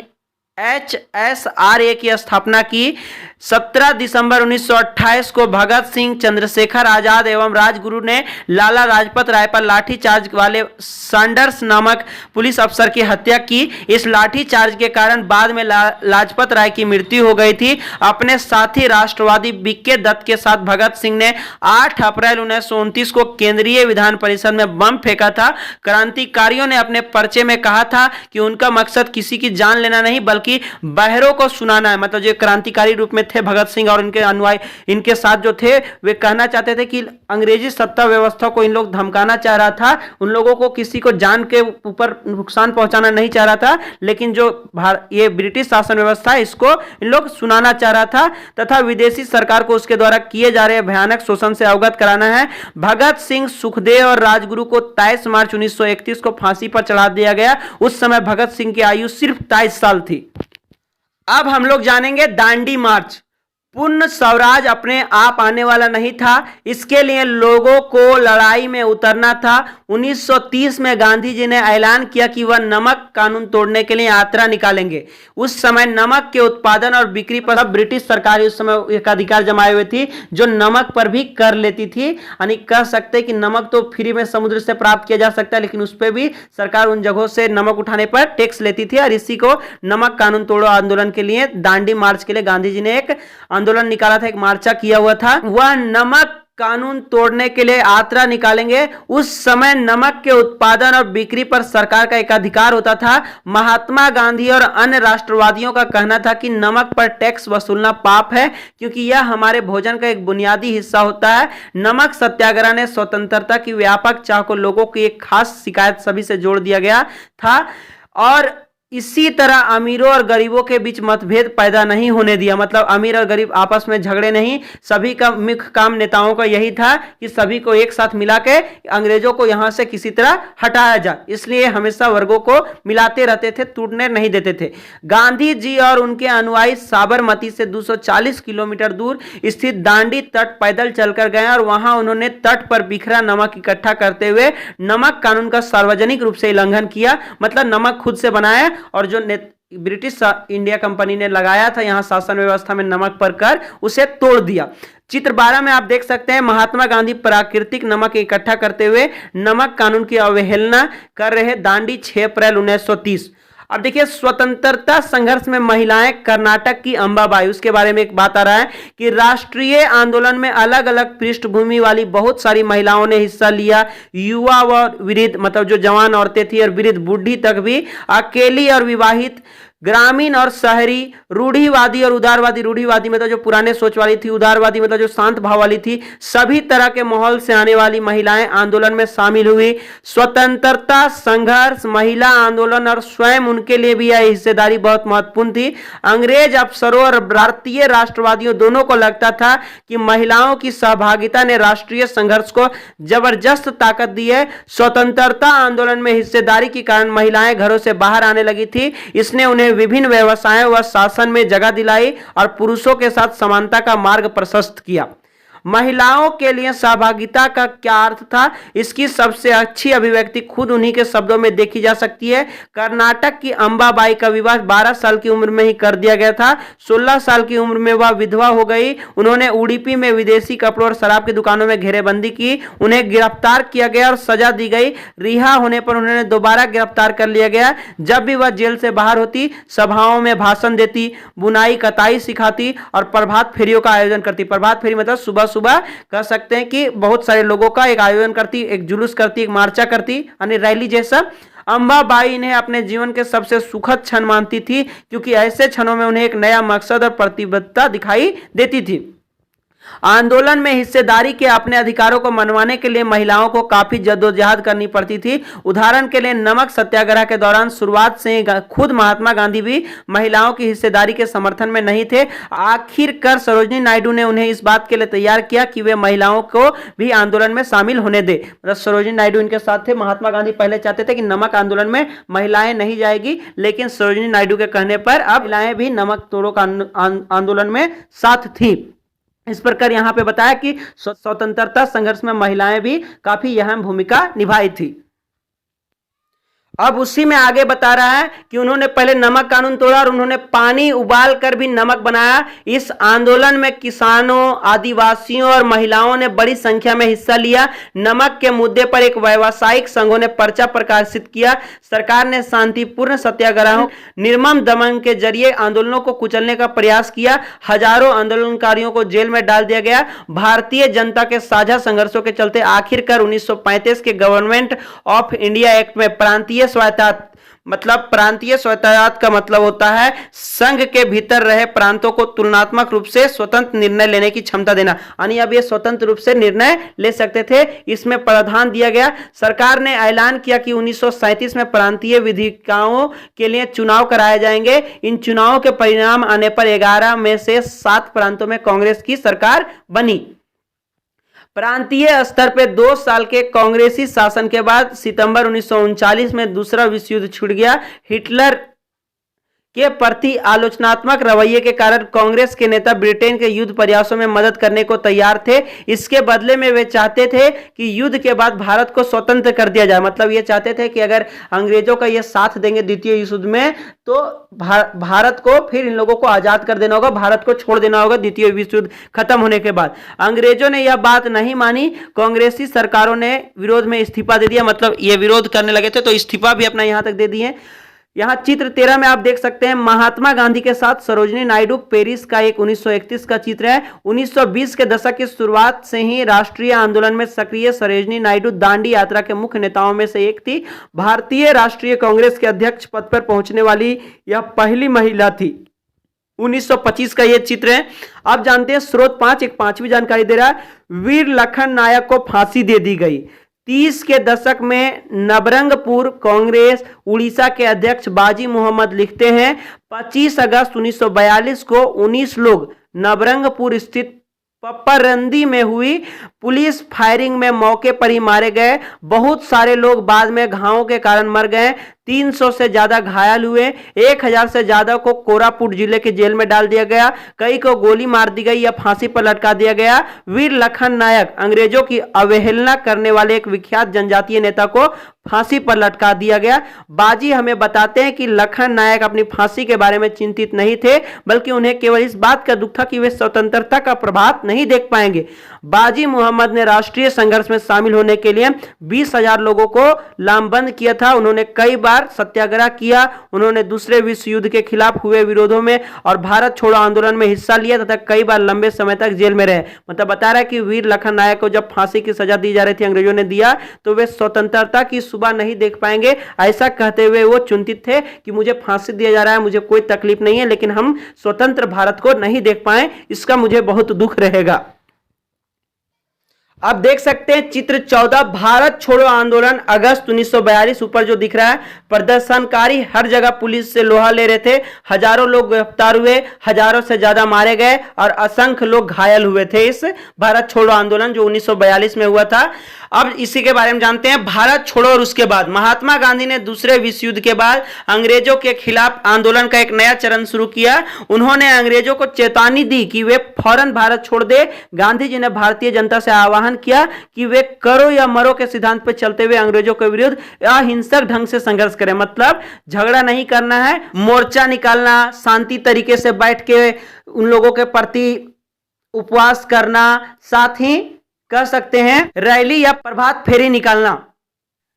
HSRA की स्थापना की। 17 दिसंबर 1928 को भगत सिंह, चंद्रशेखर आजाद एवं राजगुरु ने लाला लाजपत राय पर लाठीचार्ज वाले सैंडर्स नामक पुलिस अफसर की हत्या की। इस लाठीचार्ज के कारण बाद में लाजपत राय की मृत्यु हो गई थी। अपने साथी राष्ट्रवादी बीके दत्त के साथ भगत सिंह ने 8 अप्रैल 1929 को केंद्रीय विधान परिषद में बम फेंका था। क्रांतिकारियों ने अपने पर्चे में कहा था कि उनका मकसद किसी की जान लेना नहीं बल्कि बहरों को सुनाना है। मतलब जो क्रांतिकारी रूप में थे भगत सिंह और इनके अनुयायी, इनके साथ जो थे, वे कहना चाहते थे कि अंग्रेजी सत्ता व्यवस्था को इन लोग धमकाना चाह रहा था, उन लोगों को किसी को जान के ऊपर नुकसान पहुंचाना नहीं चाह रहा था, लेकिन जो ये ब्रिटिश शासन व्यवस्था है इसको इन लोग सुनाना चाह रहा था तथा विदेशी सरकार को उसके द्वारा किए जा रहे भयानक शोषण से अवगत कराना है। भगत सिंह, सुखदेव और राजगुरु को 23 मार्च 1931 को फांसी पर चढ़ा दिया गया। उस समय भगत सिंह की आयु सिर्फ 23 साल थी। अब हम लोग जानेंगे दांडी मार्च। पूर्ण स्वराज अपने आप आने वाला नहीं था, इसके लिए लोगों को लड़ाई में उतरना था। 1930 में गांधी जी ने ऐलान किया कि वह नमक कानून तोड़ने के लिए यात्रा निकालेंगे। उस समय नमक के उत्पादन और बिक्री पर ब्रिटिश सरकार उस समय एक अधिकार जमाए हुए थी जो नमक पर भी कर लेती थी। यानी कह सकते कि नमक तो फ्री में समुद्र से प्राप्त किया जा सकता है, लेकिन उस पर भी सरकार उन जगहों से नमक उठाने पर टैक्स लेती थी। और इसी को नमक कानून तोड़ो आंदोलन के लिए, दांडी मार्च के लिए गांधी जी ने एक आंदोलन निकाला था, एक मार्चा किया हुआ था। वह नमक कानून तोड़ने के लिए यात्रा निकालेंगे। उस समय नमक के उत्पादन और बिक्री पर सरकार का एक अधिकार होता था। महात्मा गांधी और अन्य राष्ट्रवादियों का कहना था कि नमक पर टैक्स वसूलना पाप है क्योंकि यह हमारे भोजन का एक बुनियादी हिस्सा होता है। नमक सत्याग्रह ने स्वतंत्रता की व्यापक चाह को लोगों की एक खास शिकायत सभी से जोड़ दिया गया था और इसी तरह अमीरों और गरीबों के बीच मतभेद पैदा नहीं होने दिया। मतलब अमीर और गरीब आपस में झगड़े नहीं, सभी का मुख्य काम नेताओं का यही था कि सभी को एक साथ मिला के अंग्रेजों को यहां से किसी तरह हटाया जाए, इसलिए हमेशा वर्गों को मिलाते रहते थे, टूटने नहीं देते थे। गांधी जी और उनके अनुयायी साबरमती से 240 किलोमीटर दूर स्थित दांडी तट पैदल चलकर गए और वहां उन्होंने तट पर बिखरा नमक इकट्ठा करते हुए नमक कानून का सार्वजनिक रूप से उल्लंघन किया। मतलब नमक खुद से बनाया और जो ब्रिटिश इंडिया कंपनी ने लगाया था यहां शासन व्यवस्था में नमक पर कर, उसे तोड़ दिया। चित्र 12 में आप देख सकते हैं महात्मा गांधी प्राकृतिक नमक इकट्ठा करते हुए नमक कानून की अवहेलना कर रहे। दांडी 6 अप्रैल 1930। अब देखिए स्वतंत्रता संघर्ष में महिलाएं, कर्नाटक की अंबाबाई, उसके बारे में एक बात आ रहा है कि राष्ट्रीय आंदोलन में अलग अलग पृष्ठभूमि वाली बहुत सारी महिलाओं ने हिस्सा लिया। युवा व वृद्ध, मतलब जो जवान औरतें थी, और वृद्ध बूढ़ी तक भी, अकेली और विवाहित, ग्रामीण और शहरी, रूढ़िवादी और उदारवादी। रूढ़िवादी मतलब जो पुराने सोच वाली थी, उदारवादी मतलब जो शांत भाव वाली थी। सभी तरह के माहौल से आने वाली महिलाएं आंदोलन में शामिल हुई। स्वतंत्रता संघर्ष, महिला आंदोलन और स्वयं उनके लिए भी यह हिस्सेदारी बहुत महत्वपूर्ण थी। अंग्रेज अफसरों और भारतीय राष्ट्रवादियों दोनों को लगता था कि महिलाओं की सहभागिता ने राष्ट्रीय संघर्ष को जबरदस्त ताकत दी है। स्वतंत्रता आंदोलन में हिस्सेदारी के कारण महिलाएं घरों से बाहर आने लगी थी। इसने उन्हें विभिन्न व्यवसायों व शासन में जगह दिलाई और पुरुषों के साथ समानता का मार्ग प्रशस्त किया। महिलाओं के लिए सहभागिता का क्या अर्थ था, इसकी सबसे अच्छी अभिव्यक्ति खुद उन्हीं के शब्दों में देखी जा सकती है। कर्नाटक की अंबाबाई का विवाह 12 साल की उम्र में ही कर दिया गया था। 16 साल की उम्र में वह विधवा हो गई। उन्होंने उडुपी में विदेशी कपड़ों और शराब की दुकानों में घेरेबंदी की। उन्हें गिरफ्तार किया गया और सजा दी गई। रिहा होने पर उन्हें दोबारा गिरफ्तार कर लिया गया। जब भी वह जेल से बाहर होती, सभाओं में भाषण देती, बुनाई कताई सिखाती और प्रभात फेरियों का आयोजन करती। प्रभात फेरी मतलब सुबह सुबह कह सकते हैं कि बहुत सारे लोगों का एक आयोजन करती, एक जुलूस करती, एक मार्चा करती, यानी रैली जैसा। अंबाबाई ने अपने जीवन के सबसे सुखद क्षण मानती थी क्योंकि ऐसे क्षणों में उन्हें एक नया मकसद और प्रतिबद्धता दिखाई देती थी। आंदोलन में हिस्सेदारी के अपने अधिकारों को मनवाने के लिए महिलाओं को काफी जद्दोजहद करनी पड़ती थी। उदाहरण के लिए नमक सत्याग्रह के दौरान शुरुआत से ही खुद महात्मा गांधी भी महिलाओं की हिस्सेदारी के समर्थन में नहीं थे। आखिरकार सरोजिनी नायडू ने उन्हें इस बात के लिए तैयार किया कि वे महिलाओं को भी आंदोलन में शामिल होने दे। मतलब सरोजिनी नायडू इनके साथ थे। महात्मा गांधी पहले चाहते थे कि नमक आंदोलन में महिलाएं नहीं जाएगी, लेकिन सरोजिनी नायडू के कहने पर अब महिलाएं भी नमक तोड़ो का आंदोलन में साथ थी। इस प्रकार यहां पे बताया कि स्वतंत्रता संघर्ष में महिलाएं भी काफी अहम भूमिका निभाई थी। अब उसी में आगे बता रहा है कि उन्होंने पहले नमक कानून तोड़ा और उन्होंने पानी उबाल कर भी नमक बनाया। इस आंदोलन में किसानों, आदिवासियों और महिलाओं ने बड़ी संख्या में हिस्सा लिया। नमक के मुद्दे पर एक व्यावसायिक संघों ने पर्चा प्रकाशित किया। सरकार ने शांतिपूर्ण सत्याग्रहों, निर्मम दमन के जरिए आंदोलनों को कुचलने का प्रयास किया। हजारों आंदोलनकारियों को जेल में डाल दिया गया। भारतीय जनता के साझा संघर्षों के चलते आखिरकार 1935 के गवर्नमेंट ऑफ इंडिया एक्ट में प्रांतीय स्वायत्तता, मतलब प्रांतीय स्वायत्तता का मतलब होता है संघ के भीतर रहे प्रांतों को तुलनात्मक रूप से स्वतंत्र निर्णय लेने की क्षमता देना, यानी अब ये स्वतंत्र रूप से निर्णय ले सकते थे। इसमें प्रावधान दिया गया। सरकार ने ऐलान किया कि 1937 में प्रांतीय विधायिकाओं के लिए चुनाव कराए जाएंगे। इन चुनावों के परिणाम आने पर 11 में से 7 प्रांतों में कांग्रेस की सरकार बनी। प्रांतीय स्तर पर 2 साल के कांग्रेसी शासन के बाद सितंबर 1939 में दूसरा विश्व युद्ध छिड़ गया। हिटलर के प्रति आलोचनात्मक रवैये के कारण कांग्रेस के नेता ब्रिटेन के युद्ध प्रयासों में मदद करने को तैयार थे। इसके बदले में वे चाहते थे कि युद्ध के बाद भारत को स्वतंत्र कर दिया जाए। मतलब ये चाहते थे कि अगर अंग्रेजों का ये साथ देंगे द्वितीय युद्ध में तो भारत को फिर इन लोगों को आजाद कर देना होगा, भारत को छोड़ देना होगा द्वितीय विश्व युद्ध खत्म होने के बाद। अंग्रेजों ने यह बात नहीं मानी। कांग्रेसी सरकारों ने विरोध में इस्तीफा दे दिया, मतलब ये विरोध करने लगे थे तो इस्तीफा भी अपना यहां तक दे दिए। यहां चित्र 13 में आप देख सकते हैं महात्मा गांधी के साथ सरोजिनी नायडू। पेरिस का एक 1931 का चित्र है। 1920 के दशक की शुरुआत से ही राष्ट्रीय आंदोलन में सक्रिय सरोजिनी नायडू दांडी यात्रा के मुख्य नेताओं में से एक थी। भारतीय राष्ट्रीय कांग्रेस के अध्यक्ष पद पर पहुंचने वाली यह पहली महिला थी। 1925 का यह चित्र है। आप जानते हैं स्रोत 5 एक 5वीं जानकारी दे रहा है। वीर लखन नायक को फांसी दे दी गई। 30 के दशक में नवरंगपुर कांग्रेस उड़ीसा के अध्यक्ष बाजी मोहम्मद लिखते हैं 25 अगस्त 1942 को 19 लोग नवरंगपुर स्थित पप्परंदी में हुई पुलिस फायरिंग में मौके पर ही मारे गए। बहुत सारे लोग बाद में घावों के कारण मर गए। 300 से ज्यादा घायल हुए। 1000 से ज्यादा को कोरापुट जिले के जेल में डाल दिया गया। कई को गोली मार दी गई या फांसी पर लटका दिया गया। वीर लखन नायक अंग्रेजों की अवहेलना करने वाले एक विख्यात जनजातीय नेता को फांसी पर लटका दिया गया। बाजी हमें बताते हैं कि लखन नायक अपनी फांसी के बारे में चिंतित नहीं थे, बल्कि उन्हें केवल इस बात का दुख था कि वे स्वतंत्रता का प्रभात नहीं देख पाएंगे। बाजी मोहम्मद ने राष्ट्रीय संघर्ष में शामिल होने के लिए 20,000 लोगों को लामबंद किया था। उन्होंने कई बार सत्याग्रह किया। उन्होंने दूसरे विश्व युद्ध के खिलाफ हुए विरोधों में और भारत छोड़ो आंदोलन में हिस्सा लिया तथा कई बार लंबे समय तक जेल में रहे। मतलब बता रहा है कि वीर लखन नायक को जब फांसी की सजा दी जा रही थी, अंग्रेजों ने दिया, तो वे स्वतंत्रता की सुबह नहीं देख पाएंगे। ऐसा कहते हुए वो चिंतित थे कि मुझे फांसी दिया जा रहा है, मुझे कोई तकलीफ नहीं है, लेकिन हम स्वतंत्र भारत को नहीं देख पाए, इसका मुझे बहुत दुख रहेगा। आप देख सकते हैं चित्र 14 भारत छोड़ो आंदोलन अगस्त 1942। ऊपर जो दिख रहा है, प्रदर्शनकारी हर जगह पुलिस से लोहा ले रहे थे। हजारों लोग गिरफ्तार हुए, हजारों से ज्यादा मारे गए और असंख्य लोग घायल हुए थे इस भारत छोड़ो आंदोलन जो 1942 में हुआ था। अब इसी के बारे में जानते हैं। भारत छोड़ो और उसके बाद महात्मा गांधी ने दूसरे विश्व युद्ध के बाद अंग्रेजों के खिलाफ आंदोलन का एक नया चरण शुरू किया। उन्होंने अंग्रेजों को चेतावनी दी कि वे फौरन भारत छोड़ दे। गांधी जी ने भारतीय जनता से आह्वान किया कि वे करो या मरो के सिद्धांत पर चलते हुए अंग्रेजों के विरुद्ध अहिंसक ढंग से संघर्ष करें। मतलब झगड़ा नहीं करना है, मोर्चा निकालना, शांति तरीके से बैठ के उन लोगों के प्रति उपवास करना, साथ ही कह सकते हैं रैली या प्रभात फेरी निकालना।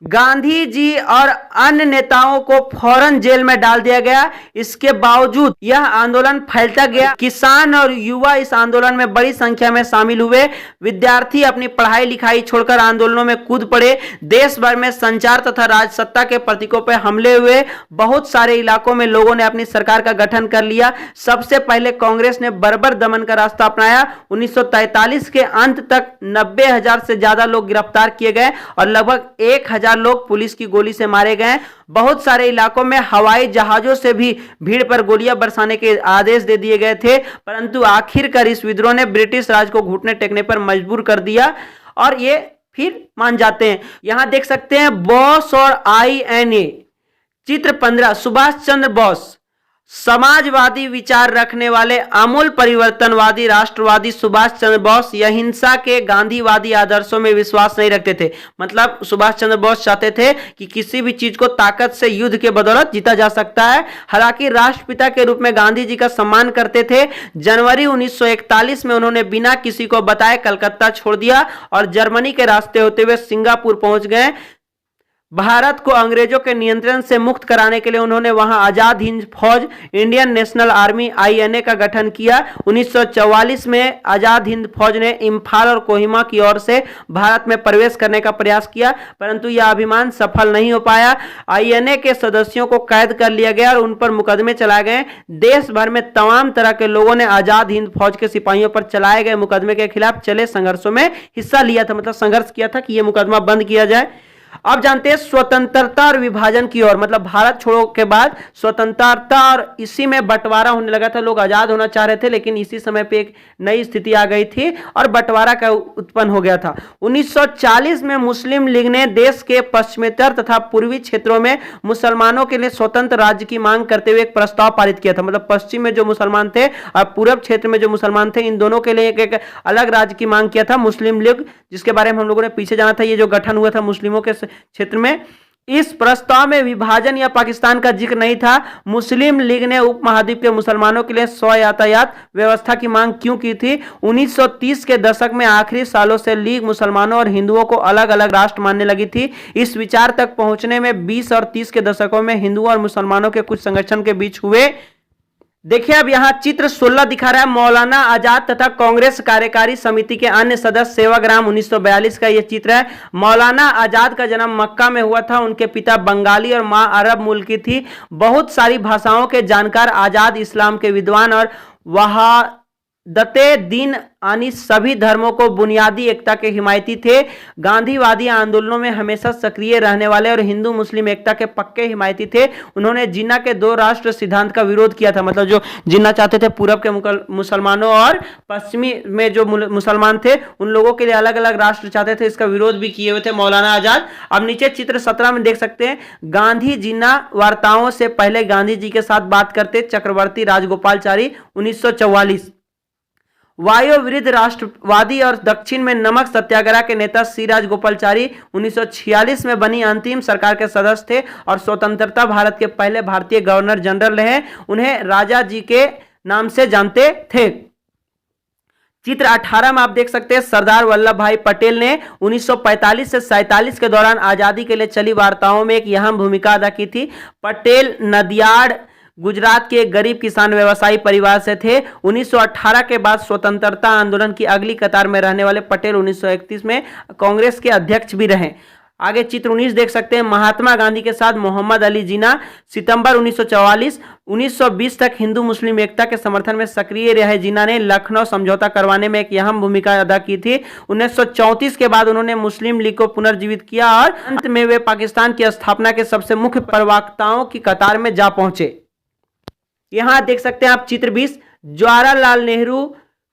गांधी जी और अन्य नेताओं को फौरन जेल में डाल दिया गया। इसके बावजूद यह आंदोलन फैलता गया। किसान और युवा इस आंदोलन में बड़ी संख्या में शामिल हुए। विद्यार्थी अपनी पढ़ाई लिखाई छोड़कर आंदोलनों में कूद पड़े। देश भर में संचार तथा राजसत्ता के प्रतीकों पर हमले हुए। बहुत सारे इलाकों में लोगों ने अपनी सरकार का गठन कर लिया। सबसे पहले कांग्रेस ने बर्बर दमन का रास्ता अपनाया। 1943 के अंत तक 90,000 से ज्यादा लोग गिरफ्तार किए गए और लगभग 1,000 लोग पुलिस की गोली से मारे गए। बहुत सारे इलाकों में हवाई जहाजों से भी भीड़ पर गोलियां बरसाने के आदेश दे दिए गए थे, परंतु आखिरकार इस विद्रोह ने ब्रिटिश राज को घुटने टेकने पर मजबूर कर दिया और ये फिर मान जाते हैं। यहां देख सकते हैं बोस और INA। चित्र 15 सुभाष चंद्र बोस समाजवादी विचार रखने वाले आमूल परिवर्तनवादी राष्ट्रवादी सुभाष चंद्र बोस यह हिंसा के गांधीवादी आदर्शों में विश्वास नहीं रखते थे। मतलब सुभाष चंद्र बोस चाहते थे कि किसी भी चीज को ताकत से युद्ध के बदौलत जीता जा सकता है। हालांकि राष्ट्रपिता के रूप में गांधी जी का सम्मान करते थे। जनवरी 1941 में उन्होंने बिना किसी को बताए कलकत्ता छोड़ दिया और जर्मनी के रास्ते होते हुए सिंगापुर पहुंच गए। भारत को अंग्रेजों के नियंत्रण से मुक्त कराने के लिए उन्होंने वहां आजाद हिंद फौज इंडियन नेशनल आर्मी INA का गठन किया। 1944 में आजाद हिंद फौज ने इम्फाल और कोहिमा की ओर से भारत में प्रवेश करने का प्रयास किया, परंतु यह अभियान सफल नहीं हो पाया। INA के सदस्यों को कैद कर लिया गया और उन पर मुकदमे चलाए गए। देश भर में तमाम तरह के लोगों ने आजाद हिंद फौज के सिपाहियों पर चलाए गए मुकदमे के खिलाफ चले संघर्षों में हिस्सा लिया था। मतलब संघर्ष किया था कि यह मुकदमा बंद किया जाए। अब जानते हैं स्वतंत्रता और विभाजन की ओर। मतलब भारत छोड़ो के बाद स्वतंत्रता और इसी में बंटवारा होने लगा था। लोग आजाद होना चाह रहे थे, लेकिन इसी समय पे एक नई स्थिति आ गई थी और बंटवारा का उत्पन्न हो गया था। 1940 में मुस्लिम लीग ने देश के पश्चिमेतर तथा पूर्वी क्षेत्रों में मुसलमानों के लिए स्वतंत्र राज्य की मांग करते हुए एक प्रस्ताव पारित किया था। मतलब पश्चिम में जो मुसलमान थे और पूर्व क्षेत्र में जो मुसलमान थे, इन दोनों के लिए एक अलग राज्य की मांग किया था मुस्लिम लीग, जिसके बारे में हम लोगों ने पीछे जाना था। ये जो गठन हुआ था मुस्लिमों के क्षेत्र में, इस प्रस्ताव में विभाजन या पाकिस्तान का जिक्र नहीं था। मुस्लिम लीग ने उपमहाद्वीप के मुसलमानों के लिए स्व यातायात व्यवस्था की मांग क्यों की थी? 1930 के दशक में आखिरी सालों से लीग मुसलमानों और हिंदुओं को अलग अलग राष्ट्र मानने लगी थी। इस विचार तक पहुंचने में 20 और 30 के दशकों में हिंदुओं और मुसलमानों के कुछ संगठन के बीच हुए। देखिए अब यहां चित्र 16 दिखा रहा है। मौलाना आजाद तथा कांग्रेस कार्यकारी समिति के अन्य सदस्य सेवाग्राम 1942 का यह चित्र है। मौलाना आजाद का जन्म मक्का में हुआ था। उनके पिता बंगाली और मां अरब मूल की थी। बहुत सारी भाषाओं के जानकार, आजाद इस्लाम के विद्वान और वहादते दीन यानी सभी धर्मों को बुनियादी एकता के हिमायती थे। गांधीवादी आंदोलनों में हमेशा सक्रिय रहने वाले और हिंदू मुस्लिम एकता के पक्के हिमायती थे। उन्होंने जिन्ना के 2 राष्ट्र सिद्धांत का विरोध किया था। मतलब जो जिन्ना चाहते थे पूरब के मुसलमानों और पश्चिमी में जो मुसलमान थे उन लोगों के लिए अलग अलग राष्ट्र चाहते थे, इसका विरोध भी किए हुए थे मौलाना आजाद। अब नीचे चित्र 17 में देख सकते हैं। गांधी जिन्ना वार्ताओं से पहले गांधी जी के साथ बात करते चक्रवर्ती राजगोपालचारी 1944। वायु विरुद्ध राष्ट्रवादी और दक्षिण में नमक सत्याग्रह के नेता सी राजगोपालचारी 1946 में बनी अंतिम सरकार के सदस्य थे और स्वतंत्रता भारत के पहले भारतीय गवर्नर जनरल रहे। उन्हें राजा जी के नाम से जानते थे। चित्र 18 में आप देख सकते हैं सरदार वल्लभ भाई पटेल ने 1945 से 47 के दौरान आजादी के लिए चली वार्ताओं में एक अहम भूमिका अदा की थी। पटेल नदियाड़ गुजरात के एक गरीब किसान व्यवसायी परिवार से थे। 1918 के बाद स्वतंत्रता आंदोलन की अगली कतार में रहने वाले पटेल 1931 में कांग्रेस के अध्यक्ष भी रहे। आगे चित्र 19 देख सकते हैं। महात्मा गांधी के साथ मोहम्मद अली जिन्ना सितंबर 1944 1920 तक हिंदू मुस्लिम एकता के समर्थन में सक्रिय रहे। जिन्ना ने लखनऊ समझौता करवाने में एक अहम भूमिका अदा की थी। 1934 के बाद उन्होंने मुस्लिम लीग को पुनर्जीवित किया और अंत में वे पाकिस्तान की स्थापना के सबसे मुख्य प्रवक्ताओं की कतार में जा पहुंचे। यहां देख सकते हैं आप चित्र 20। जवाहरलाल नेहरू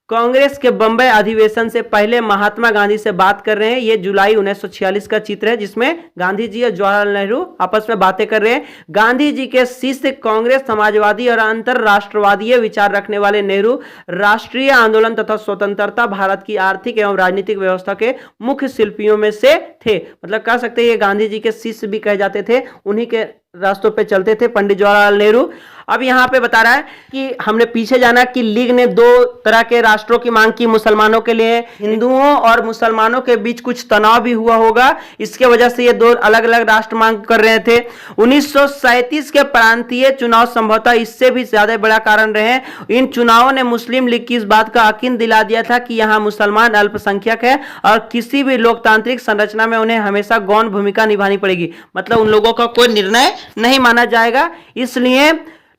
कांग्रेस के बंबई अधिवेशन से पहले महात्मा गांधी से बात कर रहे हैं। यह जुलाई 1946 का चित्र है जिसमें गांधी जी और जवाहरलाल नेहरू आपस में बातें कर रहे हैं। गांधी जी के शिष्य कांग्रेस समाजवादी और अंतरराष्ट्रवादी विचार रखने वाले नेहरू राष्ट्रीय आंदोलन तथा स्वतंत्रता भारत की आर्थिक एवं राजनीतिक व्यवस्था के मुख्य शिल्पियों में से थे। मतलब कह सकते हैं ये गांधी जी के शिष्य भी कहे जाते थे, उन्हीं के रास्तों पे चलते थे पंडित जवाहरलाल नेहरू। अब यहाँ पे बता रहा है कि हमने पीछे जाना कि लीग ने 2 तरह के राष्ट्रों की मांग की मुसलमानों के लिए। हिंदुओं और मुसलमानों के बीच कुछ तनाव भी हुआ होगा, इसके वजह से ये 2 अलग अलग राष्ट्र मांग कर रहे थे। 1937 के प्रांतीय चुनाव संभवतः इससे भी ज्यादा बड़ा कारण रहे। इन चुनावों ने मुस्लिम लीग की इस बात का यकीन दिला दिया था कि यहाँ मुसलमान अल्पसंख्यक है और किसी भी लोकतांत्रिक संरचना में उन्हें हमेशा गौण भूमिका निभानी पड़ेगी। मतलब उन लोगों का कोई निर्णय नहीं माना जाएगा। इसलिए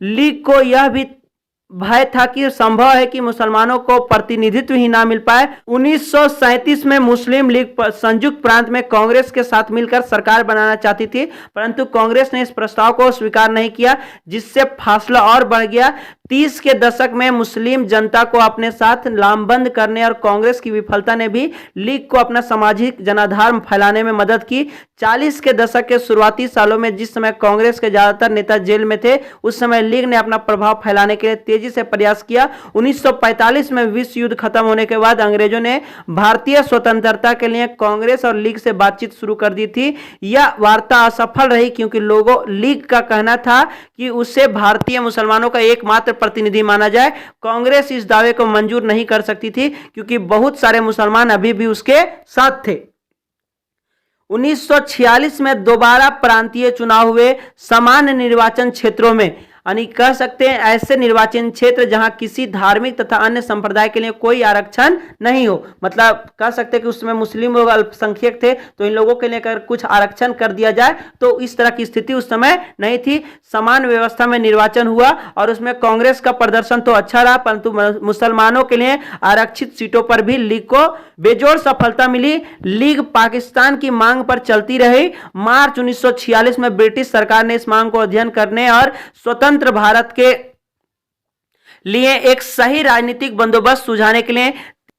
लीग को यह भी भय था कि संभव है कि मुसलमानों को प्रतिनिधित्व ही ना मिल पाए। 1937 में मुस्लिम लीग संयुक्त प्रांत में कांग्रेस के साथ मिलकर सरकार बनाना चाहती थी, परंतु कांग्रेस ने इस प्रस्ताव को स्वीकार नहीं किया, जिससे फासला और बढ़ गया। 30 के दशक में मुस्लिम जनता को अपने साथ लामबंद करने और कांग्रेस की विफलता ने भी लीग को अपना सामाजिक जनाधार फैलाने में मदद की। 40 के दशक के शुरुआती सालों में जिस समय कांग्रेस के ज्यादातर नेता जेल में थे, उस समय लीग ने अपना प्रभाव फैलाने के लिए तेजी से प्रयास किया। 1945 में विश्व युद्ध खत्म होने के बाद अंग्रेजों ने भारतीय स्वतंत्रता के लिए कांग्रेस और लीग से बातचीत शुरू कर दी थी। यह वार्ता असफल रही क्योंकि लोगों लीग का कहना था कि उसे भारतीय मुसलमानों का एकमात्र प्रतिनिधि माना जाए। कांग्रेस इस दावे को मंजूर नहीं कर सकती थी क्योंकि बहुत सारे मुसलमान अभी भी उसके साथ थे। 1946 में दोबारा प्रांतीय चुनाव हुए सामान्य निर्वाचन क्षेत्रों में, यानी कह सकते हैं ऐसे निर्वाचन क्षेत्र जहां किसी धार्मिक तथा अन्य संप्रदाय के लिए कोई आरक्षण नहीं हो। मतलब कह सकते हैं कि उसमें मुस्लिम लोग अल्पसंख्यक थे, तो इन लोगों के लिए अगर कुछ आरक्षण कर दिया जाए तो इस तरह की स्थिति उस समय नहीं थी। समान व्यवस्था में निर्वाचन हुआ और उसमें कांग्रेस का प्रदर्शन तो अच्छा रहा, परंतु मुसलमानों के लिए आरक्षित सीटों पर भी लीग को बेजोड़ सफलता मिली। लीग पाकिस्तान की मांग पर चलती रही। मार्च 1946 में ब्रिटिश सरकार ने इस मांग को अध्ययन करने और स्वतंत्र भारत के लिए एक सही राजनीतिक बंदोबस्त सुझाने के लिए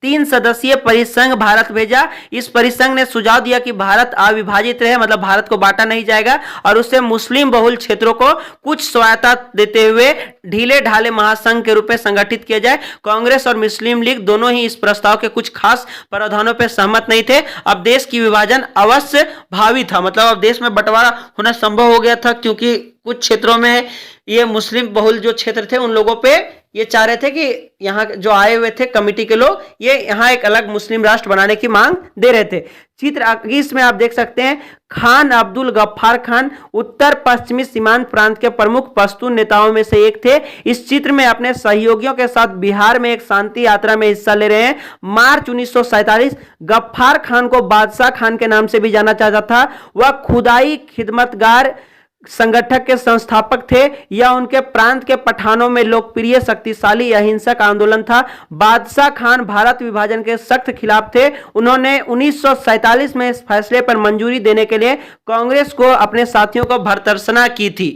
3 सदस्यीय परिसंघ भारत भेजा। इस परिसंघ ने सुझाव दिया कि भारत अविभाजित रहे, मतलब भारत को बांटा नहीं जाएगा, और उससे मुस्लिम बहुल क्षेत्रों को कुछ स्वायत्तता देते हुए ढीले ढाले महासंघ के रूप में संगठित किया जाए। कांग्रेस और मुस्लिम लीग दोनों ही इस प्रस्ताव के कुछ खास प्रावधानों पर सहमत नहीं थे। अब देश की विभाजन अवश्य भावी था, मतलब अब देश में बंटवारा होना संभव हो गया था, क्योंकि कुछ क्षेत्रों में ये मुस्लिम बहुल जो क्षेत्र थे उन लोगों पे ये चाह रहे थे कि यहाँ जो आए हुए थे कमिटी के लोग, ये यहाँ एक अलग मुस्लिम राष्ट्र बनाने की मांग दे रहे थे। चित्र 21 में आप देख सकते हैं, खान अब्दुल गफ्फार खान उत्तर पश्चिमी सीमांत प्रांत के प्रमुख पश्तून नेताओं में से एक थे। इस चित्र में अपने सहयोगियों के साथ बिहार में एक शांति यात्रा में हिस्सा ले रहे हैं। मार्च 1947 गफ्फार खान को बादशाह खान के नाम से भी जाना जाता था। वह खुदाई खिदमतगार संगठक के संस्थापक थे। यह उनके प्रांत के पठानों में लोकप्रिय शक्तिशाली अहिंसक आंदोलन था। बादशाह खान भारत विभाजन के सख्त खिलाफ थे। उन्होंने 1947 में इस फैसले पर मंजूरी देने के लिए कांग्रेस को अपने साथियों को भर्त्सना की थी।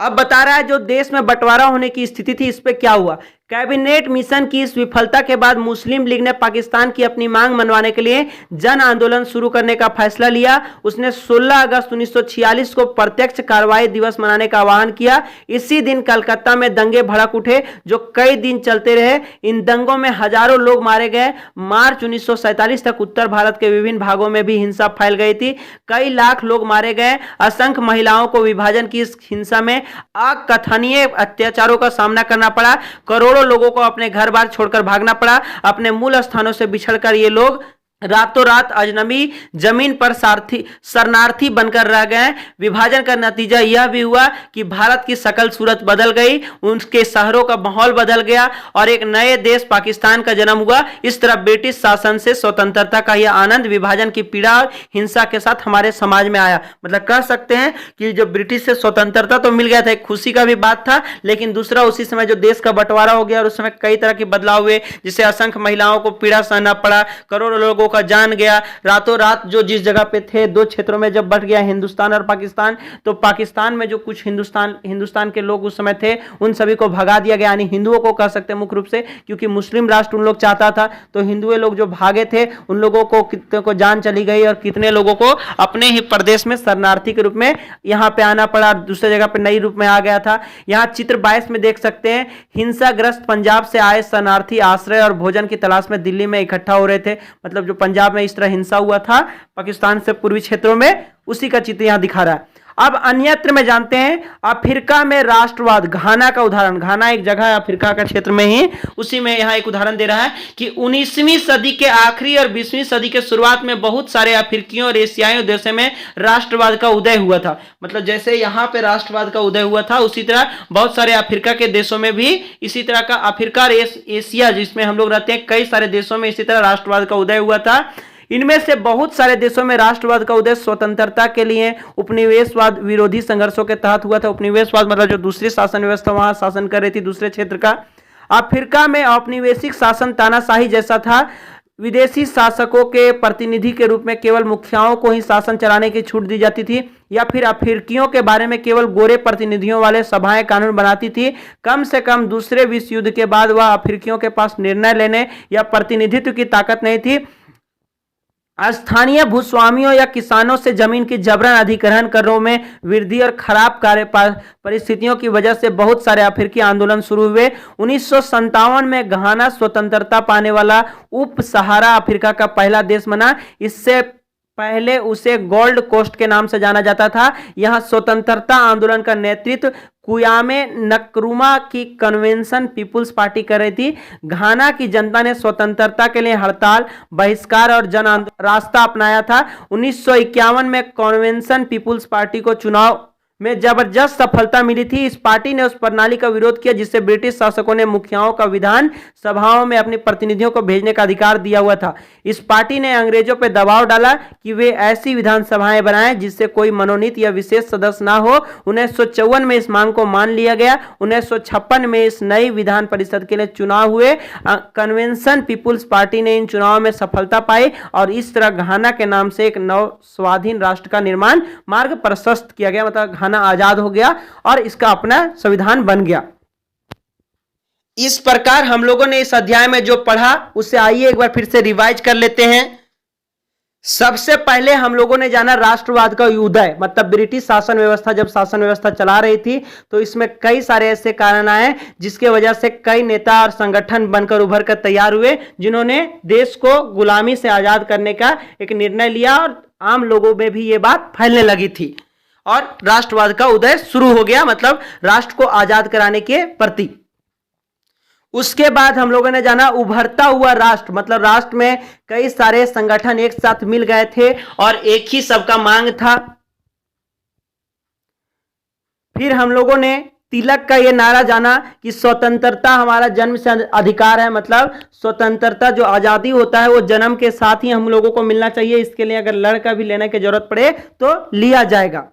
अब बता रहा है जो देश में बंटवारा होने की स्थिति थी, इस पे क्या हुआ। कैबिनेट मिशन की इस विफलता के बाद मुस्लिम लीग ने पाकिस्तान की अपनी मांग मनवाने के लिए जन आंदोलन शुरू करने का फैसला लिया। उसने 16 अगस्त 1946 को प्रत्यक्ष कार्रवाई दिवस मनाने का आह्वान किया। इसी दिन कलकत्ता में दंगे भड़क उठे जो कई दिन चलते रहे। इन दंगों में हजारों लोग मारे गए। मार्च 1947 तक उत्तर भारत के विभिन्न भागों में भी हिंसा फैल गई थी। कई लाख लोग मारे गए। असंख्य महिलाओं को विभाजन की इस हिंसा में अकथनीय अत्याचारों का सामना करना पड़ा। करोड़ों लोगों को अपने घर बार छोड़कर भागना पड़ा। अपने मूल स्थानों से बिछड़कर ये लोग रातों रात अजनबी जमीन पर शरणार्थी बनकर रह गए। विभाजन का नतीजा यह भी हुआ कि भारत की शकल सूरत बदल गई, उनके शहरों का माहौल बदल गया और एक नए देश पाकिस्तान का जन्म हुआ। इस तरह ब्रिटिश शासन से स्वतंत्रता का यह आनंद विभाजन की पीड़ा और हिंसा के साथ हमारे समाज में आया। मतलब कह सकते हैं कि जो ब्रिटिश से स्वतंत्रता तो मिल गया था, एक खुशी का भी बात था, लेकिन दूसरा उसी समय जो देश का बंटवारा हो गया और उस समय कई तरह के बदलाव हुए, जिससे असंख्य महिलाओं को पीड़ा सहना पड़ा, करोड़ों लोगों का जान गया। रातों रात जो जिस जगह पे थे, 2 क्षेत्रों में जब बट गया हिंदुस्तान और पाकिस्तान, तो पाकिस्तान में जो कुछ हिंदुस्तान के लोग उस समय थे उन सभी को भगा दिया गया, यानी हिंदुओं को कह सकते हैं मुख्य रूप से, क्योंकि मुस्लिम राष्ट्र उन लोग चाहता था। तो हिंदुए लोग जो भागे थे उन लोगों को कितने को जान चली गई और कितने लोगों को अपने ही प्रदेश में शरणार्थी के रूप में यहाँ पे आना पड़ा, दूसरे जगह पे नई रूप में आ गया था। यहाँ चित्र 22 में देख सकते हैं, हिंसाग्रस्त पंजाब से आए शरणार्थी आश्रय और भोजन की तलाश में दिल्ली में इकट्ठा हो रहे थे। मतलब जो पंजाब में इस तरह हिंसा हुआ था पाकिस्तान से पूर्वी क्षेत्रों में, उसी का चित्र यहां दिखा रहा है। अब अन्यत्र में जानते हैं अफ्रीका में राष्ट्रवाद, घाना का उदाहरण। घाना एक जगह है अफ्रीका का क्षेत्र में ही, उसी में यहां एक उदाहरण दे रहा है कि 19वीं सदी के आखिरी और 20वीं सदी के शुरुआत में बहुत सारे अफ्रीकियों और एशियाई देशों में राष्ट्रवाद का उदय हुआ था। मतलब जैसे यहां पे राष्ट्रवाद का उदय हुआ था, उसी तरह बहुत सारे अफ्रीका के देशों में भी इसी तरह का, अफ्रीका और एशिया जिसमें हम लोग रहते हैं, कई सारे देशों में इसी तरह राष्ट्रवाद का उदय हुआ था। इनमें से बहुत सारे देशों में राष्ट्रवाद का उदय स्वतंत्रता के लिए उपनिवेशवाद विरोधी संघर्षों के तहत हुआ था। उपनिवेशवाद मतलब जो दूसरी शासन व्यवस्था वहां शासन कर रही थी दूसरे क्षेत्र का, अफ्रीका में औपनिवेशिक शासन तानाशाही जैसा था। विदेशी शासकों के प्रतिनिधि के रूप में केवल मुखियाओं को ही शासन चलाने की छूट दी जाती थी, या फिर अफ्रीकियों के बारे में केवल गोरे प्रतिनिधियों वाले सभाएं कानून बनाती थी। कम से कम दूसरे विश्व युद्ध के बाद वह अफ्रीकियों के पास निर्णय लेने या प्रतिनिधित्व की ताकत नहीं थी। स्थानीय भूस्वामियों या किसानों से जमीन की जबरन अधिग्रहण करों में वृद्धि और खराब कार्य परिस्थितियों की वजह से बहुत सारे अफ्रीकी आंदोलन शुरू हुए। 1957 में घाना स्वतंत्रता पाने वाला उप सहारा अफ्रीका का पहला देश बना। इससे पहले उसे गोल्ड कोस्ट के नाम से जाना जाता था। यहां स्वतंत्रता आंदोलन का नेतृत्व कुयामे नक्रुमा की कन्वेंशन पीपुल्स पार्टी कर रही थी। घाना की जनता ने स्वतंत्रता के लिए हड़ताल, बहिष्कार और जन आंदोलन रास्ता अपनाया था। 1951 में कन्वेंशन पीपुल्स पार्टी को चुनाव में जबरदस्त सफलता मिली थी। इस पार्टी ने उस प्रणाली का विरोध किया जिससे ब्रिटिश शासकों ने मुखियाओं का विधान सभाओं में अपने प्रतिनिधियों को भेजने का अधिकार दिया हुआ था। इस पार्टी ने अंग्रेजों पर दबाव डाला कि वे ऐसी विधानसभाएं बनाएं जिससे कोई मनोनीत या विशेष सदस्य ना हो। 1954 में इस मांग को मान लिया गया। 1956 में इस नई विधान परिषद के लिए चुनाव हुए। कन्वेंशन पीपुल्स पार्टी ने इन चुनावों में सफलता पाई और इस तरह घाना के नाम से एक नव स्वाधीन राष्ट्र का निर्माण मार्ग प्रशस्त किया गया। मतलब घाना आजाद हो गया और इसका अपना संविधान बन गया। इस प्रकार हम लोगों ने इस अध्याय में जो पढ़ा उसे आइए एक बार फिर से रिवाइज कर लेते हैं। सबसे पहले हम लोगों ने जाना राष्ट्रवाद का उदय, मतलब ब्रिटिश शासन व्यवस्था जब शासन व्यवस्था चला रही थी तो इसमें कई सारे ऐसे कारण आए जिसके वजह से कई नेता और संगठन बनकर उभर कर तैयार हुए जिन्होंने देश को गुलामी से आजाद करने का एक निर्णय लिया और आम लोगों में भी ये बात फैलने लगी थी और राष्ट्रवाद का उदय शुरू हो गया, मतलब राष्ट्र को आजाद कराने के प्रति। उसके बाद हम लोगों ने जाना उभरता हुआ राष्ट्र, मतलब राष्ट्र में कई सारे संगठन एक साथ मिल गए थे और एक ही सबका मांग था। फिर हम लोगों ने तिलक का यह नारा जाना कि स्वतंत्रता हमारा जन्म से अधिकार है, मतलब स्वतंत्रता जो आजादी होता है वो जन्म के साथ ही हम लोगों को मिलना चाहिए। इसके लिए अगर लड़का भी लेने की जरूरत पड़े तो लिया जाएगा।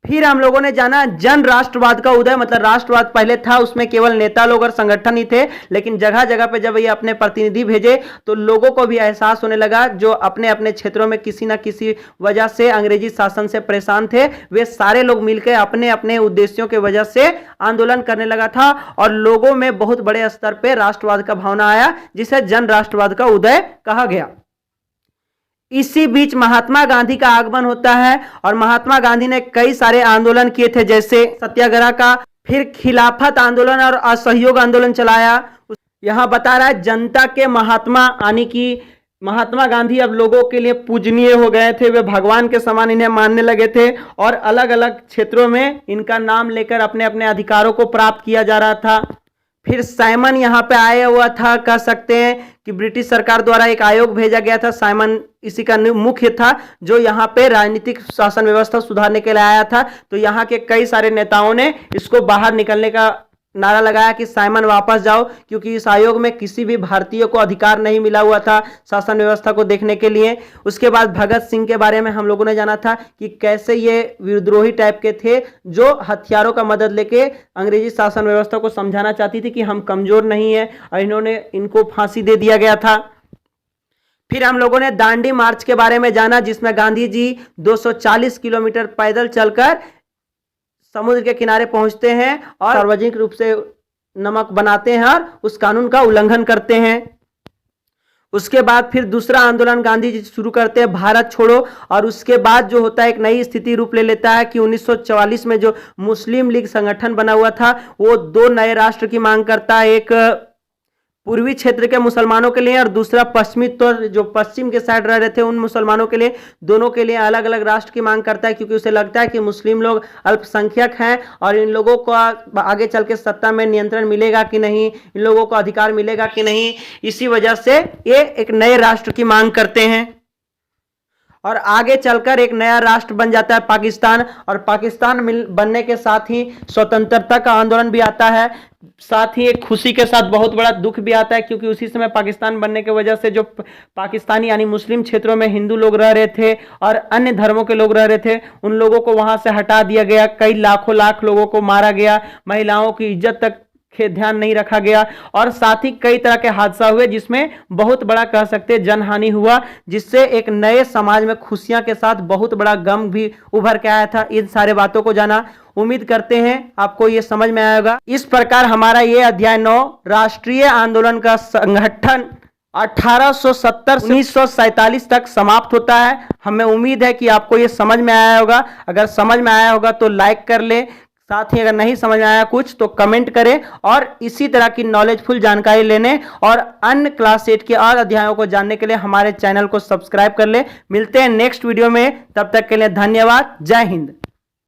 फिर हम लोगों ने जाना जन राष्ट्रवाद का उदय, मतलब राष्ट्रवाद पहले था उसमें केवल नेता लोग और संगठन ही थे, लेकिन जगह जगह पे जब ये अपने प्रतिनिधि भेजे तो लोगों को भी एहसास होने लगा जो अपने अपने क्षेत्रों में किसी ना किसी वजह से अंग्रेजी शासन से परेशान थे, वे सारे लोग मिलकर अपने अपने उद्देश्यों के वजह से आंदोलन करने लगा था और लोगों में बहुत बड़े स्तर पर राष्ट्रवाद का भावना आया जिसे जन राष्ट्रवाद का उदय कहा गया। इसी बीच महात्मा गांधी का आगमन होता है और महात्मा गांधी ने कई सारे आंदोलन किए थे जैसे सत्याग्रह का, फिर खिलाफत आंदोलन और असहयोग आंदोलन चलाया। यहां बता रहा है जनता के महात्मा, यानी कि महात्मा गांधी अब लोगों के लिए पूजनीय हो गए थे, वे भगवान के समान इन्हें मानने लगे थे और अलग अलग क्षेत्रों में इनका नाम लेकर अपने अपने अधिकारों को प्राप्त किया जा रहा था। फिर साइमन यहाँ पे आया हुआ था, कह सकते हैं कि ब्रिटिश सरकार द्वारा एक आयोग भेजा गया था, साइमन इसी का मुख्य था जो यहाँ पे राजनीतिक शासन व्यवस्था सुधारने के लिए आया था। तो यहाँ के कई सारे नेताओं ने इसको बाहर निकलने का नारा लगाया कि साइमन वापस जाओ, क्योंकि इस आयोग में किसी भी भारतीय को अधिकार नहीं मिला हुआ था शासन व्यवस्था को देखने के लिए। उसके बाद भगत सिंह के बारे में हम लोगों ने जाना था कि कैसे ये विद्रोही टाइप के थे जो हथियारों का मदद लेके अंग्रेजी शासन व्यवस्था को समझाना चाहती थी कि हम कमजोर नहीं है, और इन्होंने इनको फांसी दे दिया गया था। फिर हम लोगों ने दांडी मार्च के बारे में जाना जिसमें गांधी जी 240 किलोमीटर पैदल चलकर समुद्र के किनारे पहुंचते हैं और सार्वजनिक रूप से नमक बनाते हैं और उस कानून का उल्लंघन करते हैं। उसके बाद फिर दूसरा आंदोलन गांधी जी शुरू करते हैं, भारत छोड़ो, और उसके बाद जो होता है एक नई स्थिति रूप ले लेता है कि 1944 में जो मुस्लिम लीग संगठन बना हुआ था वो दो नए राष्ट्र की मांग करता है, एक पूर्वी क्षेत्र के मुसलमानों के लिए और दूसरा पश्चिमी, तो जो पश्चिम के साइड रह रहे थे उन मुसलमानों के लिए, दोनों के लिए अलग अलग राष्ट्र की मांग करता है, क्योंकि उसे लगता है कि मुस्लिम लोग अल्पसंख्यक हैं और इन लोगों को आगे चल के सत्ता में नियंत्रण मिलेगा कि नहीं, इन लोगों को अधिकार मिलेगा कि नहीं। इसी वजह से ये एक नए राष्ट्र की मांग करते हैं और आगे चलकर एक नया राष्ट्र बन जाता है पाकिस्तान, और पाकिस्तान बनने के साथ ही स्वतंत्रता का आंदोलन भी आता है, साथ ही एक खुशी के साथ बहुत बड़ा दुख भी आता है, क्योंकि उसी समय पाकिस्तान बनने की वजह से जो पाकिस्तानी यानी मुस्लिम क्षेत्रों में हिंदू लोग रह रहे थे और अन्य धर्मों के लोग रह रहे थे उन लोगों को वहां से हटा दिया गया, कई लाखों लाख लोगों को मारा गया, महिलाओं की इज्जत तक के ध्यान नहीं रखा गया और साथ ही कई तरह के हादसा हुए जिसमें बहुत बड़ा कह सकते हैं जनहानि हुआ, जिससे एक नए समाज में खुशियां के साथ बहुत बड़ा गम भी उभर के आया था। इन सारे बातों को जाना, उम्मीद करते हैं आपको ये समझ में आएगा। इस प्रकार हमारा ये अध्याय 9 राष्ट्रीय आंदोलन का संगठन 1870 से 1947 तक समाप्त होता है। हमें उम्मीद है कि आपको ये समझ में आया होगा। अगर समझ में आया होगा तो लाइक कर ले, साथ ही अगर नहीं समझ में आया कुछ तो कमेंट करें। और इसी तरह की नॉलेजफुल जानकारी लेने और अन्य क्लास 8 के और अध्यायों को जानने के लिए हमारे चैनल को सब्सक्राइब कर ले। मिलते हैं नेक्स्ट वीडियो में, तब तक के लिए धन्यवाद। जय हिंद।